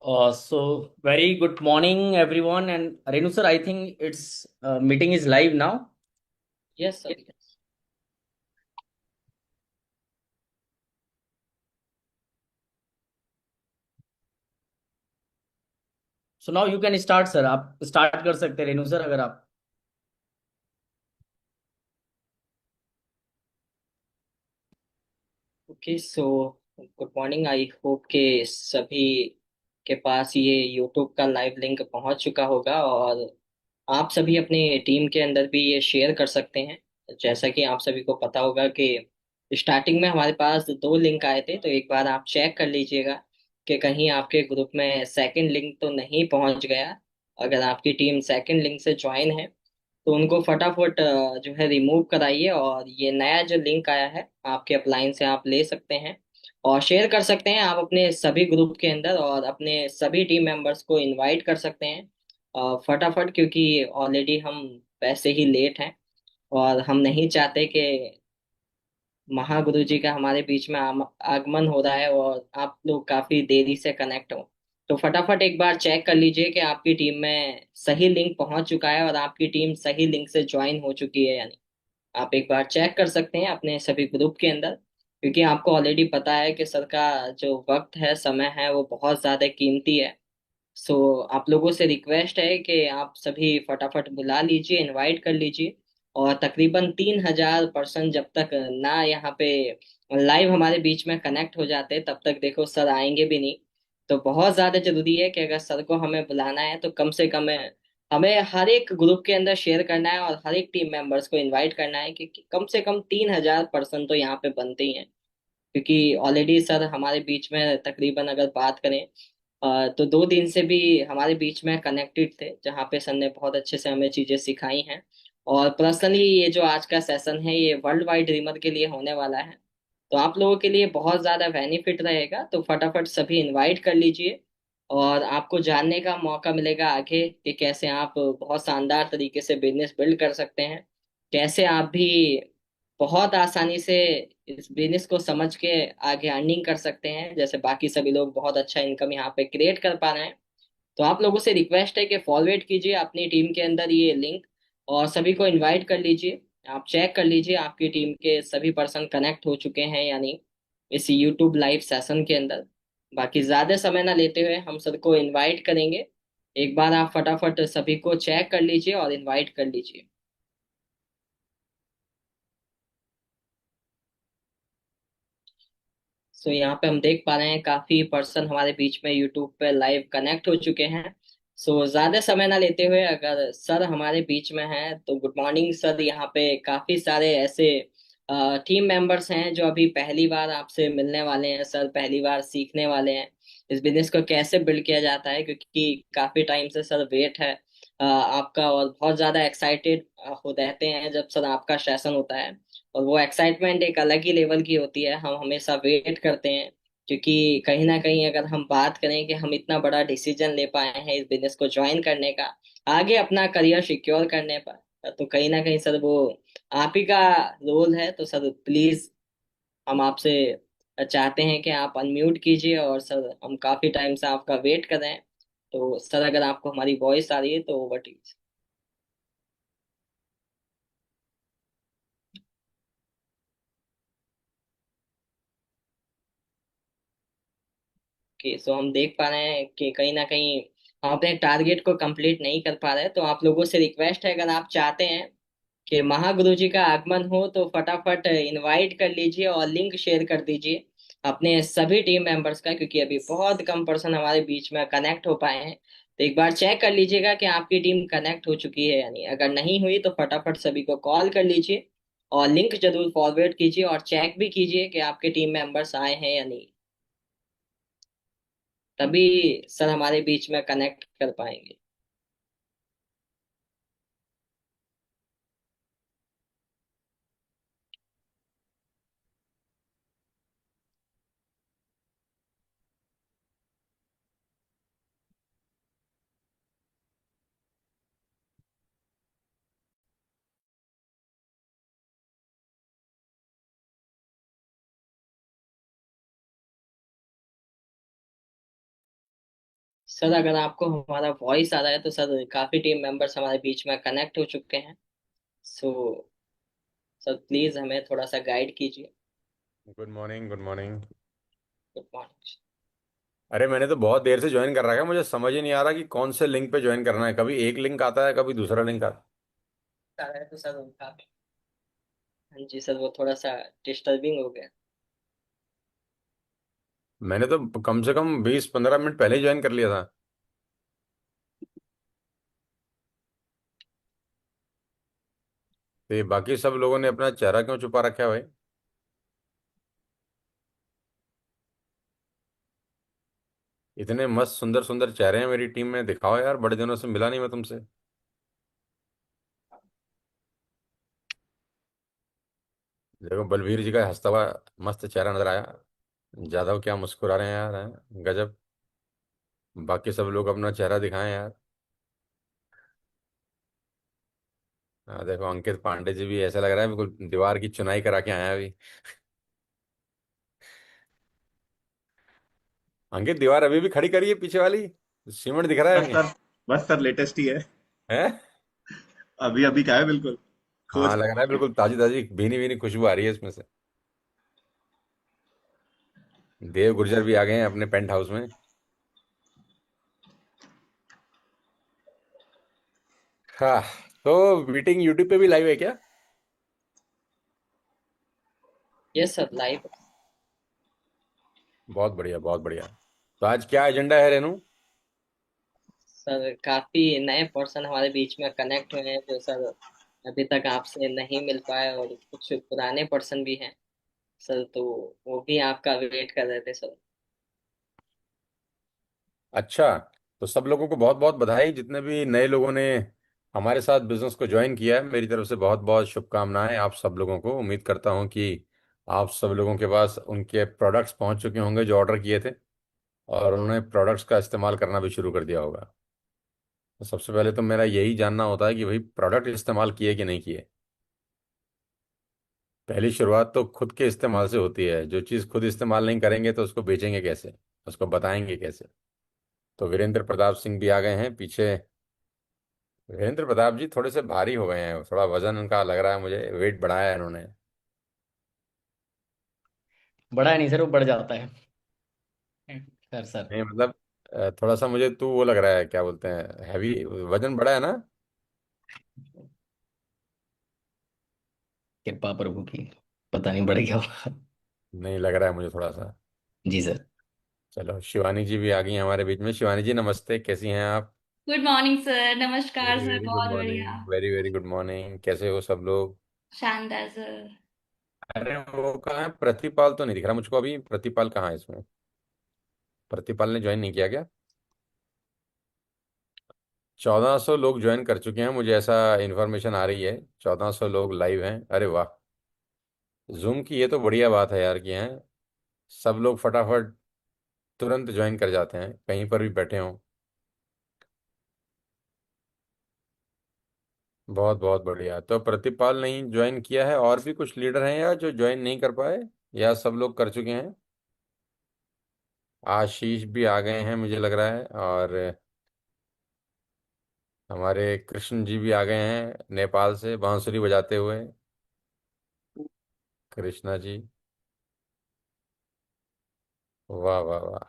So very good morning, everyone. And Renu sir, I think it's meeting is live now. Yes, sir. So now you can start, sir. आप start कर सकते हैं Renu sir अगर आप. Okay so good morning. I hope के सभी के पास ये यूट्यूब का लाइव लिंक पहुंच चुका होगा और आप सभी अपनी टीम के अंदर भी ये शेयर कर सकते हैं। जैसा कि आप सभी को पता होगा कि स्टार्टिंग में हमारे पास दो लिंक आए थे, तो एक बार आप चेक कर लीजिएगा कि कहीं आपके ग्रुप में सेकंड लिंक तो नहीं पहुंच गया। अगर आपकी टीम सेकंड लिंक से ज्वाइन है तो उनको फटाफट जो है रिमूव कराइए, और ये नया जो लिंक आया है आपके अपलाइन से आप ले सकते हैं और शेयर कर सकते हैं आप अपने सभी ग्रुप के अंदर, और अपने सभी टीम मेंबर्स को इनवाइट कर सकते हैं फटाफट, क्योंकि ऑलरेडी हम वैसे ही लेट हैं और हम नहीं चाहते कि महागुरु जी का हमारे बीच में आगमन हो रहा है और आप लोग काफी देरी से कनेक्ट हो। तो फटाफट एक बार चेक कर लीजिए कि आपकी टीम में सही लिंक पहुंच चुका है और आपकी टीम सही लिंक से ज्वाइन हो चुकी है यानी। आप एक बार चेक कर सकते हैं अपने सभी ग्रुप के अंदर, क्योंकि आपको ऑलरेडी पता है कि सर का जो वक्त है, समय है, वो बहुत ज्यादा कीमती है। सो आप लोगों से रिक्वेस्ट है कि आप सभी फटाफट बुला लीजिए, इनवाइट कर लीजिए। और तकरीबन 3,000 पर्सन जब तक ना यहाँ पे लाइव हमारे बीच में कनेक्ट हो जाते, तब तक देखो सर आएंगे भी नहीं। तो बहुत ज्यादा जरूरी है कि अगर सर को हमें बुलाना है तो कम से कम हमें हर एक ग्रुप के अंदर शेयर करना है और हर एक टीम मेंबर्स को इनवाइट करना है कि कम से कम 3,000 पर्सन तो यहाँ पे बनते ही हैं। क्योंकि ऑलरेडी सर हमारे बीच में तकरीबन अगर बात करें तो 2 दिन से भी हमारे बीच में कनेक्टेड थे, जहाँ पे सर ने बहुत अच्छे से हमें चीजें सिखाई हैं। और पर्सनली ये जो आज का सेशन है ये वर्ल्ड वाइड ड्रीमर के लिए होने वाला है, तो आप लोगों के लिए बहुत ज़्यादा बेनिफिट रहेगा। तो फटाफट सभी इनवाइट कर लीजिए और आपको जानने का मौका मिलेगा आगे कि कैसे आप बहुत शानदार तरीके से बिजनेस बिल्ड कर सकते हैं, कैसे आप भी बहुत आसानी से इस बिजनेस को समझ के आगे अर्निंग कर सकते हैं, जैसे बाकी सभी लोग बहुत अच्छा इनकम यहाँ पे क्रिएट कर पा रहे हैं। तो आप लोगों से रिक्वेस्ट है कि फॉरवर्ड कीजिए अपनी टीम के अंदर ये लिंक और सभी को इनवाइट कर लीजिए। आप चेक कर लीजिए आपकी टीम के सभी पर्सन कनेक्ट हो चुके हैं यानी इस यूट्यूब लाइव सेशन के अंदर। बाकी ज़्यादा समय ना लेते हुए हम सबको इनवाइट करेंगे। एक बार आप फटाफट सभी को चेक कर लीजिए और इनवाइट कर लीजिए। सो यहाँ पे हम देख पा रहे हैं काफी पर्सन हमारे बीच में यूट्यूब पे लाइव कनेक्ट हो चुके हैं। सो ज्यादा समय ना लेते हुए अगर सर हमारे बीच में हैं तो गुड मॉर्निंग सर। यहाँ पे काफी सारे ऐसे टीम मेंबर्स हैं जो अभी पहली बार आपसे मिलने वाले हैं, सर पहली बार सीखने वाले हैं इस बिजनेस को कैसे बिल्ड किया जाता है, क्योंकि काफी टाइम से सर वेट है आपका, और बहुत ज्यादा एक्साइटेड हो रहते हैं जब सर आपका सेशन होता है। और वो एक्साइटमेंट एक अलग ही लेवल की होती है, हम हमेशा वेट करते हैं। क्योंकि कहीं ना कहीं अगर हम बात करें कि हम इतना बड़ा डिसीजन ले पाए हैं इस बिजनेस को ज्वाइन करने का, आगे अपना करियर सिक्योर करने पर, तो कहीं ना कहीं सर वो आप ही का रोल है। तो सर प्लीज हम आपसे चाहते हैं कि आप अनम्यूट कीजिए, और सर हम काफी टाइम से आपका वेट कर रहे हैं। तो सर अगर आपको हमारी वॉइस आ रही है तो ओवर टू यू। कि सो हम देख पा रहे हैं कि कहीं ना कहीं हम अपने टारगेट को कंप्लीट नहीं कर पा रहे। तो आप लोगों से रिक्वेस्ट है, अगर आप चाहते हैं कि महागुरु जी का आगमन हो तो फटाफट इनवाइट कर लीजिए और लिंक शेयर कर दीजिए अपने सभी टीम मेंबर्स का, क्योंकि अभी बहुत कम पर्सन हमारे बीच में कनेक्ट हो पाए हैं। तो एक बार चेक कर लीजिएगा कि आपकी टीम कनेक्ट हो चुकी है यानी, अगर नहीं हुई तो फटाफट सभी को कॉल कर लीजिए और लिंक जरूर फॉरवर्ड कीजिए और चेक भी कीजिए कि आपके टीम मेंबर्स आए हैं या नहीं, तभी सर हमारे बीच में कनेक्ट कर पाएंगे। सर अगर आपको हमारा वॉइस आ रहा है तो सर काफी टीम मेंबर्स हमारे बीच में कनेक्ट हो चुके हैं। सो सर प्लीज हमें थोड़ा सा गाइड कीजिए। Good morning, good morning. Good morning. अरे मैंने तो बहुत देर से ज्वाइन कर रखा है, मुझे समझ ही नहीं आ रहा कि कौन से लिंक पे ज्वाइन करना है। कभी एक लिंक आता है, कभी दूसरा लिंक आता आ रहा है तो सर काफी। हाँ जी सर, वो थोड़ा सा डिस्टर्बिंग हो गया। है। मैंने तो कम से कम 20-15 मिनट पहले ही ज्वाइन कर लिया था। तो ये बाकी सब लोगों ने अपना चेहरा क्यों छुपा रखा है भाई? इतने मस्त सुंदर सुंदर चेहरे हैं मेरी टीम में, दिखाओ यार, बड़े दिनों से मिला नहीं मैं तुमसे। देखो बलवीर जी का हंसता हुआ मस्त चेहरा नजर आया। जादव क्या मुस्कुरा रहे हैं यार, हैं? गजब। बाकी सब लोग अपना चेहरा दिखाएं यार। देखो अंकित पांडे जी भी ऐसा लग रहा है बिल्कुल दीवार की चुनाई करा के आया है अभी। अंकित दीवार अभी भी खड़ी करी है पीछे वाली, सीमेंट दिख रहा है बस अभी। सर, बस सर लेटेस्ट ही है। है। अभी अभी का है बिल्कुल। हाँ सोच लग रहा रहा है हूँ। बिल्कुल ताजी ताजी भीनी भीनी खुशबू आ रही है इसमें से। देव गुर्जर भी आ गए हैं अपने पेंट हाउस में। हाँ। तो मीटिंग यूट्यूब पे भी लाइव है क्या? Yes sir, live. बहुत बढ़िया, बहुत बढ़िया। तो आज क्या एजेंडा है रेनू? सर काफी नए पर्सन हमारे बीच में कनेक्ट हुए हैं जो सर अभी तक आपसे नहीं मिल पाए, और कुछ पुराने पर्सन भी हैं सर, तो वो भी आपका वेट कर रहे थे सर। अच्छा। तो सब लोगों को बहुत बहुत बधाई, जितने भी नए लोगों ने हमारे साथ बिजनेस को ज्वाइन किया है, मेरी तरफ से बहुत बहुत शुभकामनाएं आप सब लोगों को। उम्मीद करता हूं कि आप सब लोगों के पास उनके प्रोडक्ट्स पहुंच चुके होंगे जो ऑर्डर किए थे, और उन्होंने प्रोडक्ट्स का इस्तेमाल करना भी शुरू कर दिया होगा। तो सबसे पहले तो मेरा यही जानना होता है कि भाई प्रोडक्ट इस्तेमाल किए कि नहीं किए। पहली शुरुआत तो खुद के इस्तेमाल से होती है। जो चीज़ खुद इस्तेमाल नहीं करेंगे तो उसको बेचेंगे कैसे, उसको बताएंगे कैसे? तो वीरेंद्र प्रताप सिंह भी आ गए हैं पीछे। वीरेंद्र प्रताप जी थोड़े से भारी हो गए हैं, थोड़ा वजन उनका लग रहा है मुझे, वेट बढ़ाया है इन्होंने। बड़ा नहीं सर, वो बढ़ जाता है। Sir sir. नहीं मतलब थोड़ा सा मुझे तो वो लग रहा है, क्या बोलते हैं, हैवी, वजन बढ़ा है ना? कृपा प्रभु की। पता नहीं बढ़ गया होगा। नहीं लग रहा है मुझे थोड़ा सा। जी सर। चलो शिवानी जी भी आ गई हैं हमारे बीच में। शिवानी जी नमस्ते, कैसी हैं आप? गुड मॉर्निंग सर, नमस्कार वेरी सर, वेरी गुड बहुत बढ़िया। Morning, very very good morning. कैसे हो सब लोग? शानदार सर। अरे वो कहाँ है प्रतिपाल? तो नहीं दिख रहा मुझको अभी। प्रतिपाल कहाँ है इसमें? प्रतिपाल ने ज्वाइन नहीं किया क्या? 1400 लोग ज्वाइन कर चुके हैं, मुझे ऐसा इन्फॉर्मेशन आ रही है। 1400 लोग लाइव हैं, अरे वाह। जूम की ये तो बढ़िया बात है यार कि हैं सब लोग फटाफट तुरंत ज्वाइन कर जाते हैं कहीं पर भी बैठे हों। बहुत बहुत बढ़िया। तो प्रतिपाल नहीं ज्वाइन किया है, और भी कुछ लीडर हैं या जो ज्वाइन नहीं कर पाए, या सब लोग कर चुके हैं? आशीष भी आ गए हैं मुझे लग रहा है, और हमारे कृष्ण जी भी आ गए हैं नेपाल से बांसुरी बजाते हुए। कृष्णा जी, वाह वाह वाह।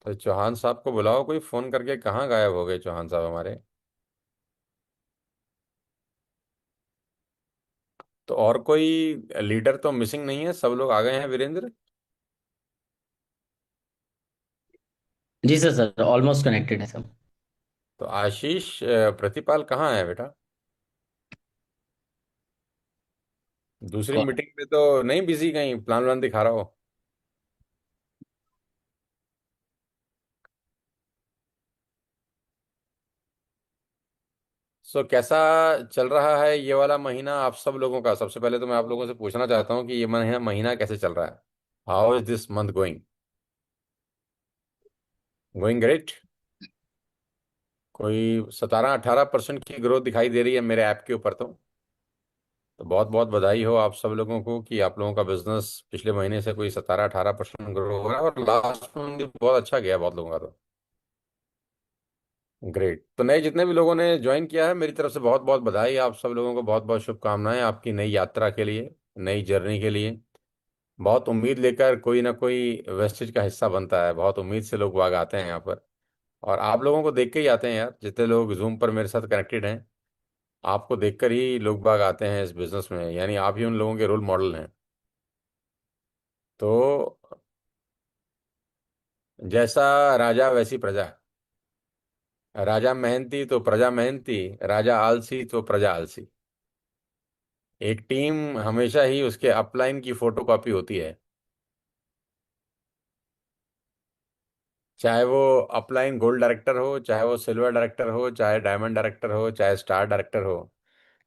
तो चौहान साहब को बुलाओ, कोई फोन करके, कहाँ गायब हो गए चौहान साहब हमारे? तो और कोई लीडर तो मिसिंग नहीं है, सब लोग आ गए हैं वीरेंद्र? जी सर, सर ऑलमोस्ट कनेक्टेड है सब। तो आशीष प्रतिपाल कहाँ है बेटा? दूसरी कौन? मीटिंग में तो नहीं, बिजी कहीं प्लान व्लान दिखा रहा हो? सो कैसा चल रहा है ये वाला महीना आप सब लोगों का? सबसे पहले तो मैं आप लोगों से पूछना चाहता हूँ कि ये महीना महीना कैसे चल रहा है? How is this month going? Going great. कोई 17-18% की ग्रोथ दिखाई दे रही है मेरे ऐप के ऊपर तो। तो बहुत बहुत बधाई हो आप सब लोगों को कि आप लोगों का बिजनेस पिछले महीने से कोई 17-18% ग्रो हो रहा है, और लास्ट मंथ भी बहुत अच्छा गया बहुत लोगों का। तो ग्रेट। तो नए जितने भी लोगों ने ज्वाइन किया है, मेरी तरफ से बहुत बहुत बधाई। आप सब लोगों को बहुत बहुत शुभकामनाएं आपकी नई यात्रा के लिए, नई जर्नी के लिए। बहुत उम्मीद लेकर कोई ना कोई वेस्टेज का हिस्सा बनता है, बहुत उम्मीद से लोग बाग आते हैं यहाँ पर। और आप लोगों को देख के ही आते हैं यार, जितने लोग जूम पर मेरे साथ कनेक्टेड हैं, आपको देखकर ही लोग बाग आते हैं इस बिजनेस में, यानी आप ही उन लोगों के रोल मॉडल हैं। तो जैसा राजा वैसी प्रजा। राजा मेहनती तो प्रजा मेहनती, राजा आलसी तो प्रजा आलसी। एक टीम हमेशा ही उसके अपलाइन की फोटोकॉपी होती है। चाहे वो अपलाइन गोल्ड डायरेक्टर हो, चाहे वो सिल्वर डायरेक्टर हो, चाहे डायमंड डायरेक्टर हो, चाहे स्टार डायरेक्टर हो,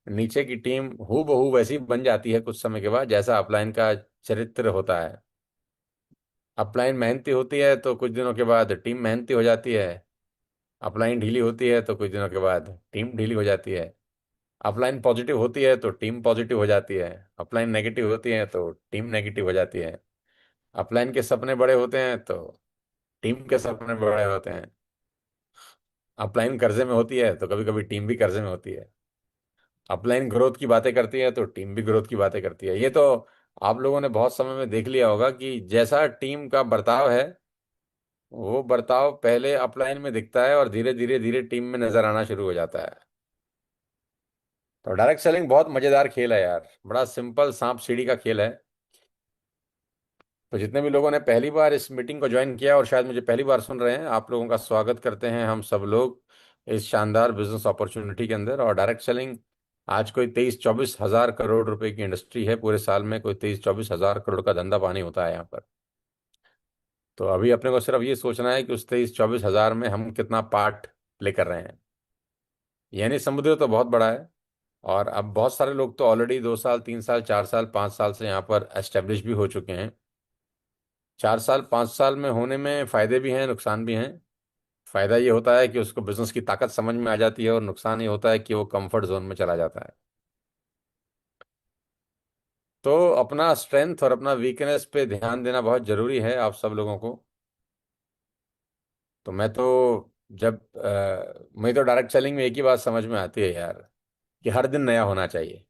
नीचे की टीम हू बहू वैसी बन जाती है कुछ समय के बाद, जैसा अपलाइन का चरित्र होता है। अपलाइन मेहनती होती है तो कुछ दिनों के बाद टीम मेहनती हो जाती है। अपलाइन ढीली होती है तो कुछ दिनों के बाद टीम ढीली हो जाती है। अपलाइन पॉजिटिव होती है तो टीम पॉजिटिव हो जाती है। अपलाइन नेगेटिव होती है तो टीम नेगेटिव हो जाती है। अपलाइन के सपने बड़े होते हैं तो टीम के सपने बड़े होते हैं। अपलाइन कर्जे में होती है तो कभी कभी टीम भी कर्जे में होती है। अपलाइन ग्रोथ की बातें करती है तो टीम भी ग्रोथ की बातें करती है। ये तो आप लोगों ने बहुत समय में देख लिया होगा कि जैसा टीम का बर्ताव है, वो बर्ताव पहले अपलाइन में दिखता है और धीरे धीरे धीरे टीम में नजर आना शुरू हो जाता है। तो डायरेक्ट सेलिंग बहुत मजेदार खेल है यार, बड़ा सिंपल सांप सीढ़ी का खेल है। तो जितने भी लोगों ने पहली बार इस मीटिंग को ज्वाइन किया और शायद मुझे पहली बार सुन रहे हैं, आप लोगों का स्वागत करते हैं हम सब लोग इस शानदार बिजनेस अपॉर्चुनिटी के अंदर। और डायरेक्ट सेलिंग आज कोई 23-24 हज़ार करोड़ रुपए की इंडस्ट्री है। पूरे साल में कोई 23-24 हज़ार करोड़ का धंधा पानी होता है यहाँ पर। तो अभी अपने को सिर्फ ये सोचना है कि उस 23-24 हज़ार में हम कितना पार्ट प्ले कर रहे हैं। यानी समुद्र तो बहुत बड़ा है, और अब बहुत सारे लोग तो ऑलरेडी 2 साल 3 साल 4 साल 5 साल से यहाँ पर एस्टेब्लिश भी हो चुके हैं। 4 साल 5 साल में होने में फायदे भी हैं, नुकसान भी हैं। फायदा ये होता है कि उसको बिजनेस की ताकत समझ में आ जाती है, और नुकसान ये होता है कि वो कंफर्ट जोन में चला जाता है। तो अपना स्ट्रेंथ और अपना वीकनेस पे ध्यान देना बहुत जरूरी है आप सब लोगों को। तो मैं तो डायरेक्ट सेलिंग में एक ही बात समझ में आती है यार, कि हर दिन नया होना चाहिए।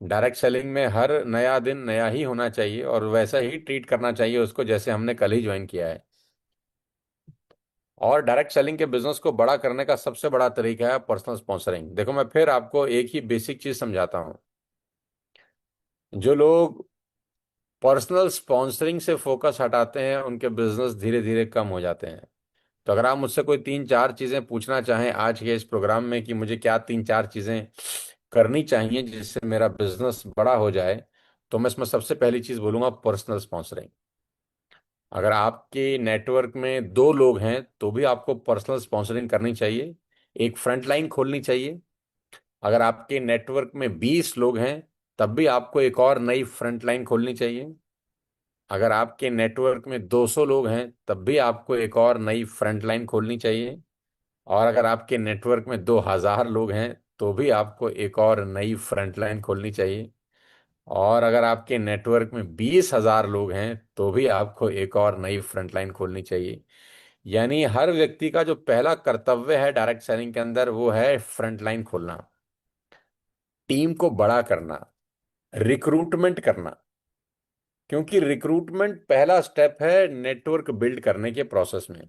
डायरेक्ट सेलिंग में हर नया दिन नया ही होना चाहिए, और वैसा ही ट्रीट करना चाहिए उसको जैसे हमने कल ही ज्वाइन किया है। और डायरेक्ट सेलिंग के बिजनेस को बड़ा करने का सबसे बड़ा तरीका है पर्सनल स्पॉन्सरिंग। देखो, मैं फिर आपको एक ही बेसिक चीज समझाता हूं। जो लोग पर्सनल स्पॉन्सरिंग से फोकस हटाते हैं, उनके बिजनेस धीरे धीरे कम हो जाते हैं। तो अगर आप मुझसे कोई 3-4 चीजें पूछना चाहें आज के इस प्रोग्राम में, कि मुझे क्या 3-4 चीजें करनी चाहिए जिससे मेरा बिजनेस बड़ा हो जाए, तो मैं इसमें सबसे पहली चीज बोलूंगा पर्सनल स्पॉन्सरिंग। अगर आपके नेटवर्क में 2 लोग हैं तो भी आपको पर्सनल स्पॉन्सरिंग करनी चाहिए, एक फ्रंट लाइन खोलनी चाहिए। अगर आपके नेटवर्क में 20 लोग हैं तब भी आपको एक और नई फ्रंट लाइन खोलनी चाहिए। अगर आपके नेटवर्क में 200 लोग हैं तब भी आपको एक और नई फ्रंट लाइन खोलनी चाहिए। और अगर आपके नेटवर्क में 2000 लोग हैं तो भी आपको एक और नई फ्रंट लाइन खोलनी चाहिए। और अगर आपके नेटवर्क में 20,000 लोग हैं तो भी आपको एक और नई फ्रंट लाइन खोलनी चाहिए। यानी हर व्यक्ति का जो पहला कर्तव्य है डायरेक्ट सेलिंग के अंदर, वो है फ्रंट लाइन खोलना, टीम को बड़ा करना, रिक्रूटमेंट करना। क्योंकि रिक्रूटमेंट पहला स्टेप है नेटवर्क बिल्ड करने के प्रोसेस में।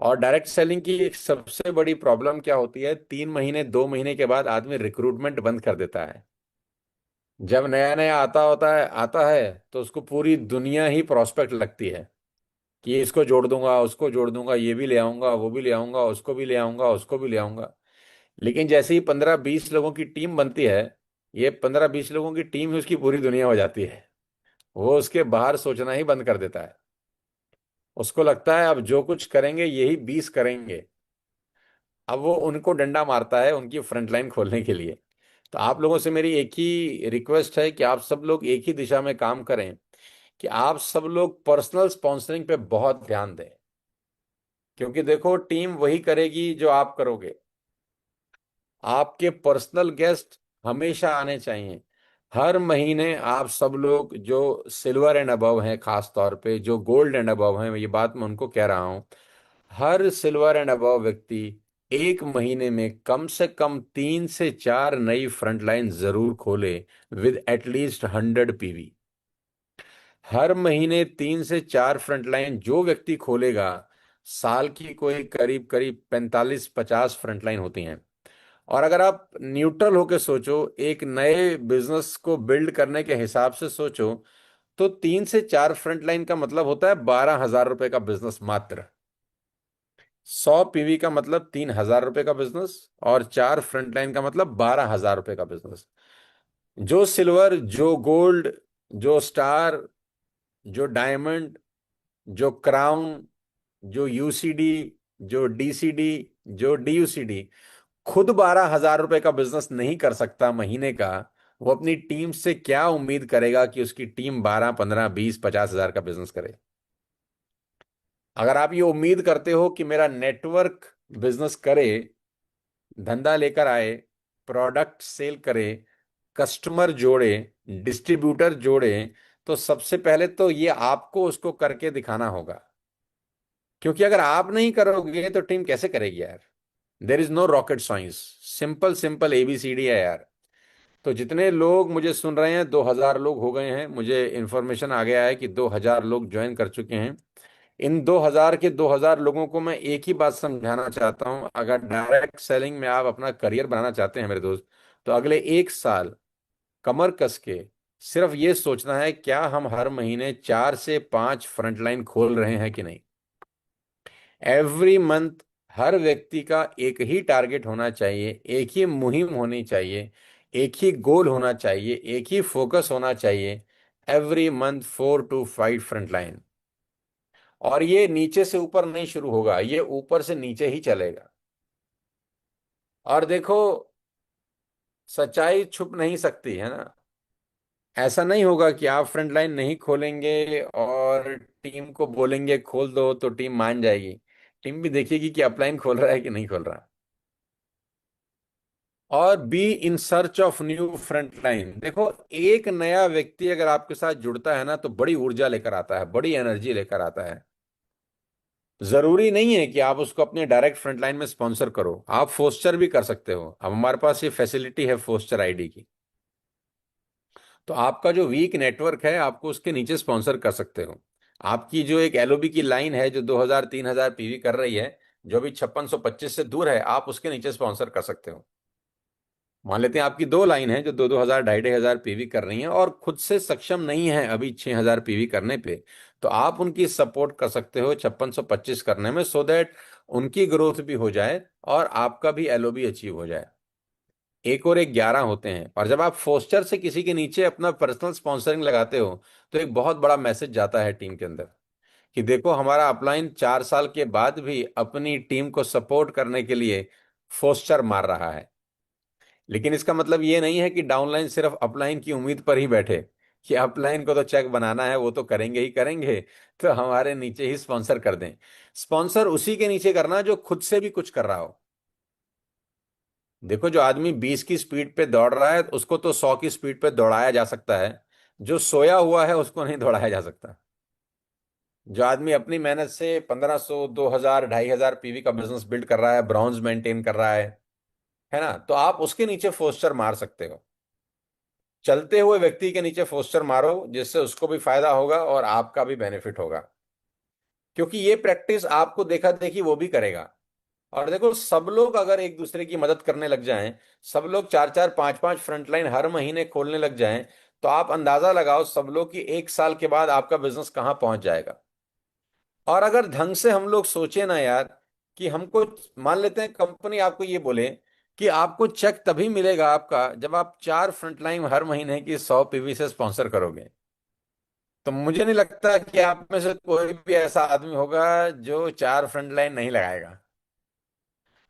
और डायरेक्ट सेलिंग की एक सबसे बड़ी प्रॉब्लम क्या होती है, 3 महीने 2 महीने के बाद आदमी रिक्रूटमेंट बंद कर देता है। जब नया नया आता है तो उसको पूरी दुनिया ही प्रोस्पेक्ट लगती है, कि इसको जोड़ दूंगा, उसको जोड़ दूंगा, ये भी ले आऊंगा, वो भी ले आऊंगा, उसको भी ले आऊंगा, उसको भी ले आऊंगा। लेकिन जैसे ही 15-20 लोगों की टीम बनती है, ये 15-20 लोगों की टीम ही उसकी पूरी दुनिया हो जाती है। वो उसके बाहर सोचना ही बंद कर देता है। उसको लगता है अब जो कुछ करेंगे यही 20 करेंगे। अब वो उनको डंडा मारता है उनकी फ्रंट लाइन खोलने के लिए। तो आप लोगों से मेरी एक ही रिक्वेस्ट है कि आप सब लोग एक ही दिशा में काम करें, कि आप सब लोग पर्सनल स्पॉन्सरिंग पे बहुत ध्यान दें। क्योंकि देखो, टीम वही करेगी जो आप करोगे। आपके पर्सनल गेस्ट हमेशा आने चाहिए। हर महीने आप सब लोग जो सिल्वर एंड अबव हैं, खास तौर पे जो गोल्ड एंड अबव हैं, ये बात मैं उनको कह रहा हूं, हर सिल्वर एंड अबव व्यक्ति एक महीने में कम से कम 3 से 4 नई फ्रंट लाइन जरूर खोले विद एटलीस्ट 100 पीवी। हर महीने 3 से 4 फ्रंट लाइन जो व्यक्ति खोलेगा, साल की कोई करीब करीब 45-50 फ्रंट लाइन होती हैं। और अगर आप न्यूट्रल होकर सोचो, एक नए बिजनेस को बिल्ड करने के हिसाब से सोचो, तो 3 से 4 फ्रंट लाइन का मतलब होता है 12,000 रुपए का बिजनेस मात्र। 100 पीवी का मतलब 3,000 रुपए का बिजनेस, और 4 फ्रंट लाइन का मतलब 12,000 रुपए का बिजनेस। जो सिल्वर, जो गोल्ड, जो स्टार, जो डायमंड, जो क्राउन, जो यूसीडी, जो डीसीडी, जो डीयूसीडी खुद 12,000 रुपए का बिजनेस नहीं कर सकता महीने का, वो अपनी टीम से क्या उम्मीद करेगा कि उसकी टीम 12, 15, 20, 50 हजार का बिजनेस करे। अगर आप ये उम्मीद करते हो कि मेरा नेटवर्क बिजनेस करे, धंधा लेकर आए, प्रोडक्ट सेल करे, कस्टमर जोड़े, डिस्ट्रीब्यूटर जोड़े, तो सबसे पहले तो ये आपको उसको करके दिखाना होगा। क्योंकि अगर आप नहीं करोगे तो टीम कैसे करेगी यार। There is no rocket science, simple simple ABCD है यार। तो जितने लोग मुझे सुन रहे हैं, 2,000 लोग हो गए हैं, मुझे इंफॉर्मेशन आ गया है कि 2,000 लोग ज्वाइन कर चुके हैं। इन 2,000 के 2,000 लोगों को मैं एक ही बात समझाना चाहता हूं, अगर डायरेक्ट सेलिंग में आप अपना करियर बनाना चाहते हैं मेरे दोस्त, तो अगले 1 साल कमर कस के सिर्फ ये सोचना है, क्या हम हर महीने 4 से 5 फ्रंटलाइन खोल रहे हैं कि नहीं। एवरी मंथ हर व्यक्ति का एक ही टारगेट होना चाहिए, एक ही मुहिम होनी चाहिए, एक ही गोल होना चाहिए, एक ही फोकस होना चाहिए। Every month 4 to 5 frontline. और ये नीचे से ऊपर नहीं शुरू होगा, ये ऊपर से नीचे ही चलेगा। और देखो, सच्चाई छुप नहीं सकती है ना। ऐसा नहीं होगा कि आप फ्रंट लाइन नहीं खोलेंगे और टीम को बोलेंगे खोल दो तो टीम मान जाएगी। टीम भी देखेगी कि अपलाइन खोल रहा है कि नहीं खोल रहा। और be in search of new front line. देखो, एक नया व्यक्ति अगर आपके साथ जुड़ता है ना, तो बड़ी ऊर्जा लेकर आता है, बड़ी एनर्जी लेकर आता है। जरूरी नहीं है कि आप उसको अपने डायरेक्ट फ्रंट लाइन में स्पॉन्सर करो, आप फोस्टर भी कर सकते हो। अब हमारे पास ये फैसिलिटी है फोस्टर आईडी की। तो आपका जो वीक नेटवर्क है, आपको उसके नीचे स्पॉन्सर कर सकते हो। आपकी जो एक एलओबी की लाइन है जो 2,000-3,000 पीवी कर रही है, जो भी 5625 से दूर है, आप उसके नीचे स्पॉन्सर कर सकते हो। मान लेते हैं आपकी 2 लाइन है जो 2,000 2,500 पीवी कर रही हैं और खुद से सक्षम नहीं है अभी 6,000 पीवी करने पे, तो आप उनकी सपोर्ट कर सकते हो 5625 करने में, सो दैट उनकी ग्रोथ भी हो जाए और आपका भी एलओबी अचीव हो जाए। एक और एक 11 होते हैं। और जब आप फोस्टर से किसी के नीचे अपना पर्सनल स्पॉन्सरिंग लगाते हो, तो एक बहुत बड़ा मैसेज जाता है टीम के अंदर कि देखो, हमारा अपलाइन 4 साल के बाद भी अपनी टीम को सपोर्ट करने के लिए फोस्टर मार रहा है। लेकिन इसका मतलब ये नहीं है कि डाउनलाइन सिर्फ अपलाइन की उम्मीद पर ही बैठे कि अपलाइन को तो चेक बनाना है, वो तो करेंगे ही करेंगे, तो हमारे नीचे ही स्पॉन्सर कर दें। स्पॉन्सर उसी के नीचे करना जो खुद से भी कुछ कर रहा हो। देखो, जो आदमी 20 की स्पीड पे दौड़ रहा है, उसको तो 100 की स्पीड पे दौड़ाया जा सकता है। जो सोया हुआ है उसको नहीं दौड़ाया जा सकता। जो आदमी अपनी मेहनत से 1,500, 2,000, 2,500 पीवी का बिजनेस बिल्ड कर रहा है, ब्रॉन्ज मेंटेन कर रहा है ना, तो आप उसके नीचे फोस्टर मार सकते हो। चलते हुए व्यक्ति के नीचे फोस्टर मारो, जिससे उसको भी फायदा होगा और आपका भी बेनिफिट होगा। क्योंकि ये प्रैक्टिस आपको देखा देखी वो भी करेगा। और देखो, सब लोग अगर एक दूसरे की मदद करने लग जाएं, सब लोग 4-4, 5-5 फ्रंटलाइन हर महीने खोलने लग जाएं, तो आप अंदाजा लगाओ सब लोग कि 1 साल के बाद आपका बिजनेस कहां पहुंच जाएगा। और अगर ढंग से हम लोग सोचे ना यार, कि हमको, मान लेते हैं कंपनी आपको ये बोले कि आपको चेक तभी मिलेगा आपका जब आप 4 फ्रंटलाइन हर महीने की 100 पीवी से स्पॉन्सर करोगे, तो मुझे नहीं लगता कि आप में से कोई भी ऐसा आदमी होगा जो 4 फ्रंटलाइन नहीं लगाएगा।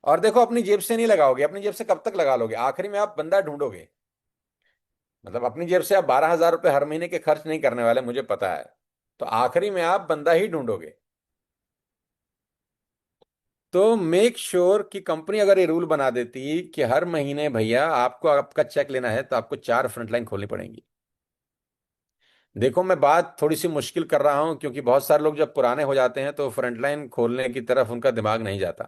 और देखो, अपनी जेब से नहीं लगाओगे, अपनी जेब से कब तक लगा लोगे, आखिरी में आप बंदा ढूंढोगे। मतलब अपनी जेब से आप 12,000 रुपये हर महीने के खर्च नहीं करने वाले, मुझे पता है। तो आखिरी में आप बंदा ही ढूंढोगे। तो मेक श्योर कि कंपनी अगर ये रूल बना देती कि हर महीने भैया आपको आपका चेक लेना है तो आपको 4 फ्रंटलाइन खोलनी पड़ेंगी। देखो मैं बात थोड़ी सी मुश्किल कर रहा हूं क्योंकि बहुत सारे लोग जब पुराने हो जाते हैं तो फ्रंटलाइन खोलने की तरफ उनका दिमाग नहीं जाता।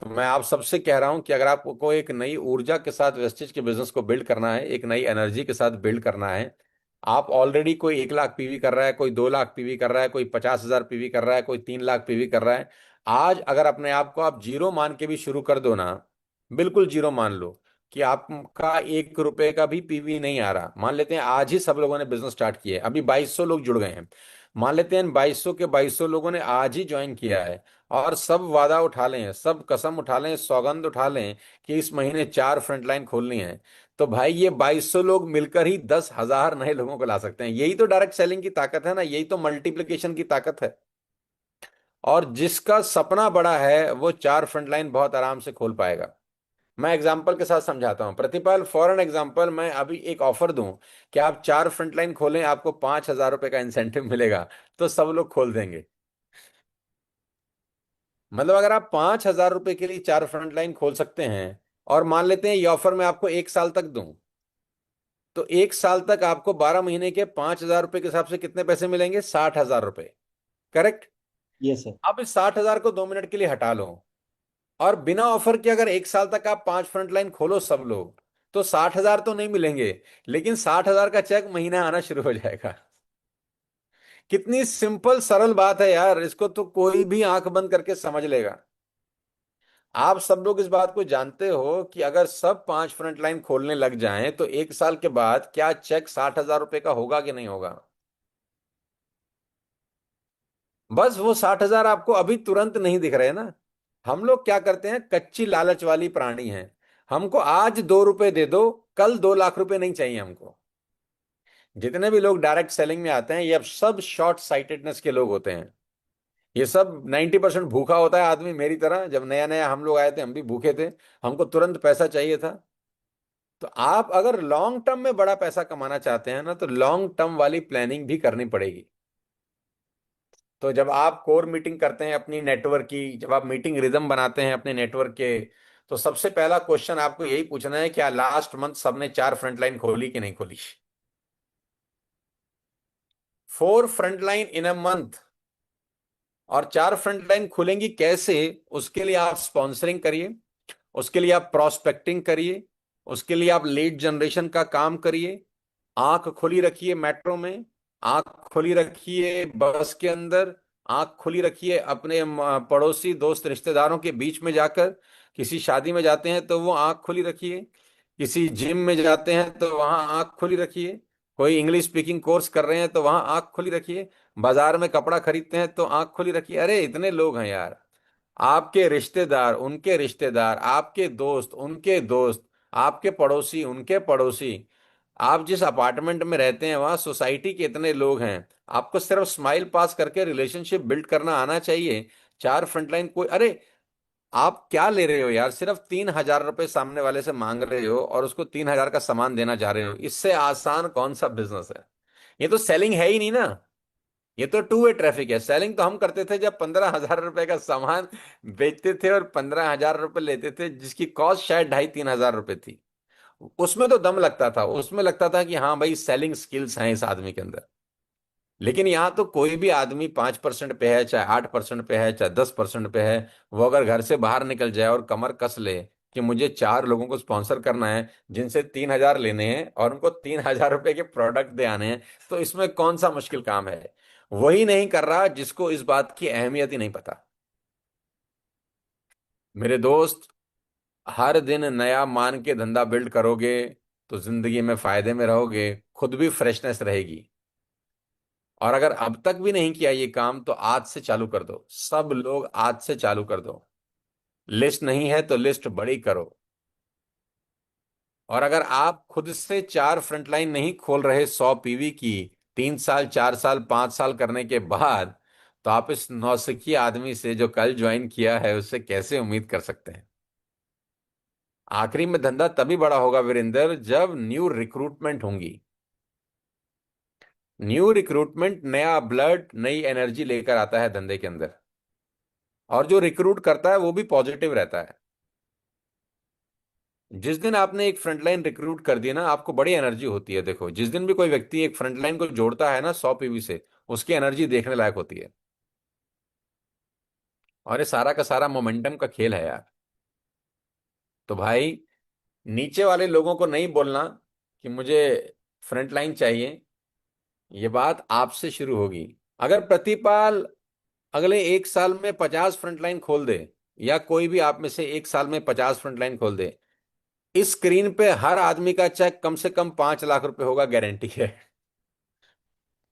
तो मैं आप सबसे कह रहा हूं कि अगर आपको एक नई ऊर्जा के साथ वेस्टेज के बिजनेस को बिल्ड करना है, एक नई एनर्जी के साथ बिल्ड करना है, आप ऑलरेडी कोई 1 लाख पीवी कर रहा है, कोई 2 लाख पीवी कर रहा है, कोई 50,000 पीवी कर रहा है, कोई 3 लाख पीवी कर रहा है। आज अगर अपने आप को आप जीरो मान के भी शुरू कर दो ना, बिल्कुल जीरो मान लो कि आपका 1 रुपए का भी पीवी नहीं आ रहा, मान लेते हैं आज ही सब लोगों ने बिजनेस स्टार्ट किया है, अभी 2200 लोग जुड़ गए हैं, मान लेते हैं 2200 के 2200 लोगों ने आज ही ज्वाइन किया है, और सब वादा उठा लें, सब कसम उठा लें, सौगंध उठा लें कि इस महीने 4 फ्रंटलाइन खोलनी है, तो भाई ये 2200 लोग मिलकर ही 10,000 नए लोगों को ला सकते हैं। यही तो डायरेक्ट सेलिंग की ताकत है ना, यही तो मल्टीप्लिकेशन की ताकत है। और जिसका सपना बड़ा है वो 4 फ्रंटलाइन बहुत आराम से खोल पाएगा। मैं एग्जाम्पल के साथ समझाता हूं प्रतिपाल, फॉर एन एग्जाम्पल मैं अभी एक ऑफर दूं कि आप 4 फ्रंटलाइन खोलें, आपको 5,000 रुपए का इंसेंटिव मिलेगा, तो सब लोग खोल देंगे। मतलब अगर आप 5,000 रुपए के लिए 4 फ्रंटलाइन खोल सकते हैं, और मान लेते हैं ये ऑफर मैं आपको 1 साल तक दूं, तो 1 साल तक आपको 12 महीने के 5,000 रुपए के हिसाब से कितने पैसे मिलेंगे? 60,000 रुपए। करेक्ट। Yes sir. अब इस 60,000 को 2 मिनट के लिए हटा लो, और बिना ऑफर के अगर 1 साल तक आप 5 फ्रंटलाइन खोलो सब लोग, तो 60,000 तो नहीं मिलेंगे, लेकिन 60,000 का चेक महीना आना शुरू हो जाएगा। कितनी सिंपल सरल बात है यार, इसको तो कोई भी आंख बंद करके समझ लेगा। आप सब लोग इस बात को जानते हो कि अगर सब 5 फ्रंटलाइन खोलने लग जाएं तो 1 साल के बाद क्या चेक 60,000 रुपए का होगा कि नहीं होगा? बस वो 60,000 आपको अभी तुरंत नहीं दिख रहे ना। हम लोग क्या करते हैं, कच्ची लालच वाली प्राणी हैं। हमको आज 2 रुपए दे दो, कल 2 लाख रुपए नहीं चाहिए हमको। जितने भी लोग डायरेक्ट सेलिंग में आते हैं ये अब सब शॉर्ट साइटेडनेस के लोग होते हैं। ये सब 90% भूखा होता है आदमी, मेरी तरह जब नया नया हम लोग आए थे हम भी भूखे थे, हमको तुरंत पैसा चाहिए था। तो आप अगर लॉन्ग टर्म में बड़ा पैसा कमाना चाहते हैं ना, तो लॉन्ग टर्म वाली प्लानिंग भी करनी पड़ेगी। तो जब आप कोर मीटिंग करते हैं अपनी नेटवर्क की, जब आप मीटिंग रिदम बनाते हैं अपने नेटवर्क के, तो सबसे पहला क्वेश्चन आपको यही पूछना है, क्या लास्ट मंथ सबने 4 फ्रंटलाइन खोली कि नहीं खोली? 4 फ्रंटलाइन इन अ मंथ। और 4 फ्रंटलाइन खुलेंगी कैसे? उसके लिए आप स्पॉन्सरिंग करिए, उसके लिए आप प्रोस्पेक्टिंग करिए, उसके लिए आप लीड जनरेशन का काम करिए। आंख खुली रखिए मेट्रो में, आंख खुली रखिए बस के अंदर, आंख खुली रखिए अपने पड़ोसी दोस्त रिश्तेदारों के बीच में जाकर। किसी शादी में जाते हैं तो वो आंख खुली रखिए, किसी जिम में जाते हैं तो वहां आंख खुली रखिए, कोई इंग्लिश स्पीकिंग कोर्स कर रहे हैं तो वहां आंख खुली रखिए, बाजार में कपड़ा खरीदते हैं तो आंख खुली रखिए। अरे इतने लोग हैं यार, आपके रिश्तेदार, उनके रिश्तेदार, आपके दोस्त, उनके दोस्त, आपके पड़ोसी, उनके पड़ोसी, आप जिस अपार्टमेंट में रहते हैं वहां सोसाइटी के इतने लोग हैं। आपको सिर्फ स्माइल पास करके रिलेशनशिप बिल्ड करना आना चाहिए। 4 फ्रंटलाइन कोई, अरे आप क्या ले रहे हो यार, सिर्फ 3,000 रुपए सामने वाले से मांग रहे हो और उसको 3,000 का सामान देना चाह रहे हो, इससे आसान कौन सा बिजनेस है? ये तो सेलिंग है ही नहीं ना, ये तो टू वे ट्रैफिक है। सेलिंग तो हम करते थे जब 15,000 रुपए का सामान बेचते थे और 15,000 रुपए लेते थे, जिसकी कॉस्ट शायद 2,500-3,000 रुपए थी। उसमें तो दम लगता था, उसमें लगता था कि हाँ भाई सेलिंग स्किल्स हैं इस आदमी के अंदर। लेकिन यहाँ तो कोई भी आदमी 5% पे है, चाहे 8% पे है, चाहे 10% पे है, वो अगर घर से बाहर निकल जाए और कमर कस ले कि मुझे 4 लोगों को स्पॉन्सर करना है जिनसे 3,000 लेने हैं और उनको 3,000 रुपए के प्रोडक्ट दे आने हैं, तो इसमें कौन सा मुश्किल काम है? वही नहीं कर रहा जिसको इस बात की अहमियत ही नहीं पता। मेरे दोस्त, हर दिन नया मान के धंधा बिल्ड करोगे तो जिंदगी में फायदे में रहोगे, खुद भी फ्रेशनेस रहेगी। और अगर अब तक भी नहीं किया ये काम तो आज से चालू कर दो, सब लोग आज से चालू कर दो। लिस्ट नहीं है तो लिस्ट बड़ी करो। और अगर आप खुद से 4 फ्रंटलाइन नहीं खोल रहे 100 पीवी की, 3 साल, 4 साल, 5 साल करने के बाद, तो आप इस नौसिखिए आदमी से जो कल ज्वाइन किया है उससे कैसे उम्मीद कर सकते हैं? आखिरी में धंधा तभी बड़ा होगा वीरेंद्र जब न्यू रिक्रूटमेंट होंगी। न्यू रिक्रूटमेंट नया ब्लड, नई एनर्जी लेकर आता है धंधे के अंदर। और जो रिक्रूट करता है वो भी पॉजिटिव रहता है। जिस दिन आपने एक फ्रंटलाइन रिक्रूट कर दिया ना, आपको बड़ी एनर्जी होती है। देखो, जिस दिन भी कोई व्यक्ति एक फ्रंटलाइन को जोड़ता है ना 100 पीवी से, उसकी एनर्जी देखने लायक होती है। और ये सारा का सारा मोमेंटम का खेल है यार। तो भाई, नीचे वाले लोगों को नहीं बोलना कि मुझे फ्रंटलाइन चाहिए। ये बात आपसे शुरू होगी। अगर प्रतिपाल अगले 1 साल में 50 फ्रंटलाइन खोल दे, या कोई भी आप में से 1 साल में 50 फ्रंटलाइन खोल दे, इस स्क्रीन पे हर आदमी का चेक कम से कम 5 लाख रुपए होगा, गारंटी है।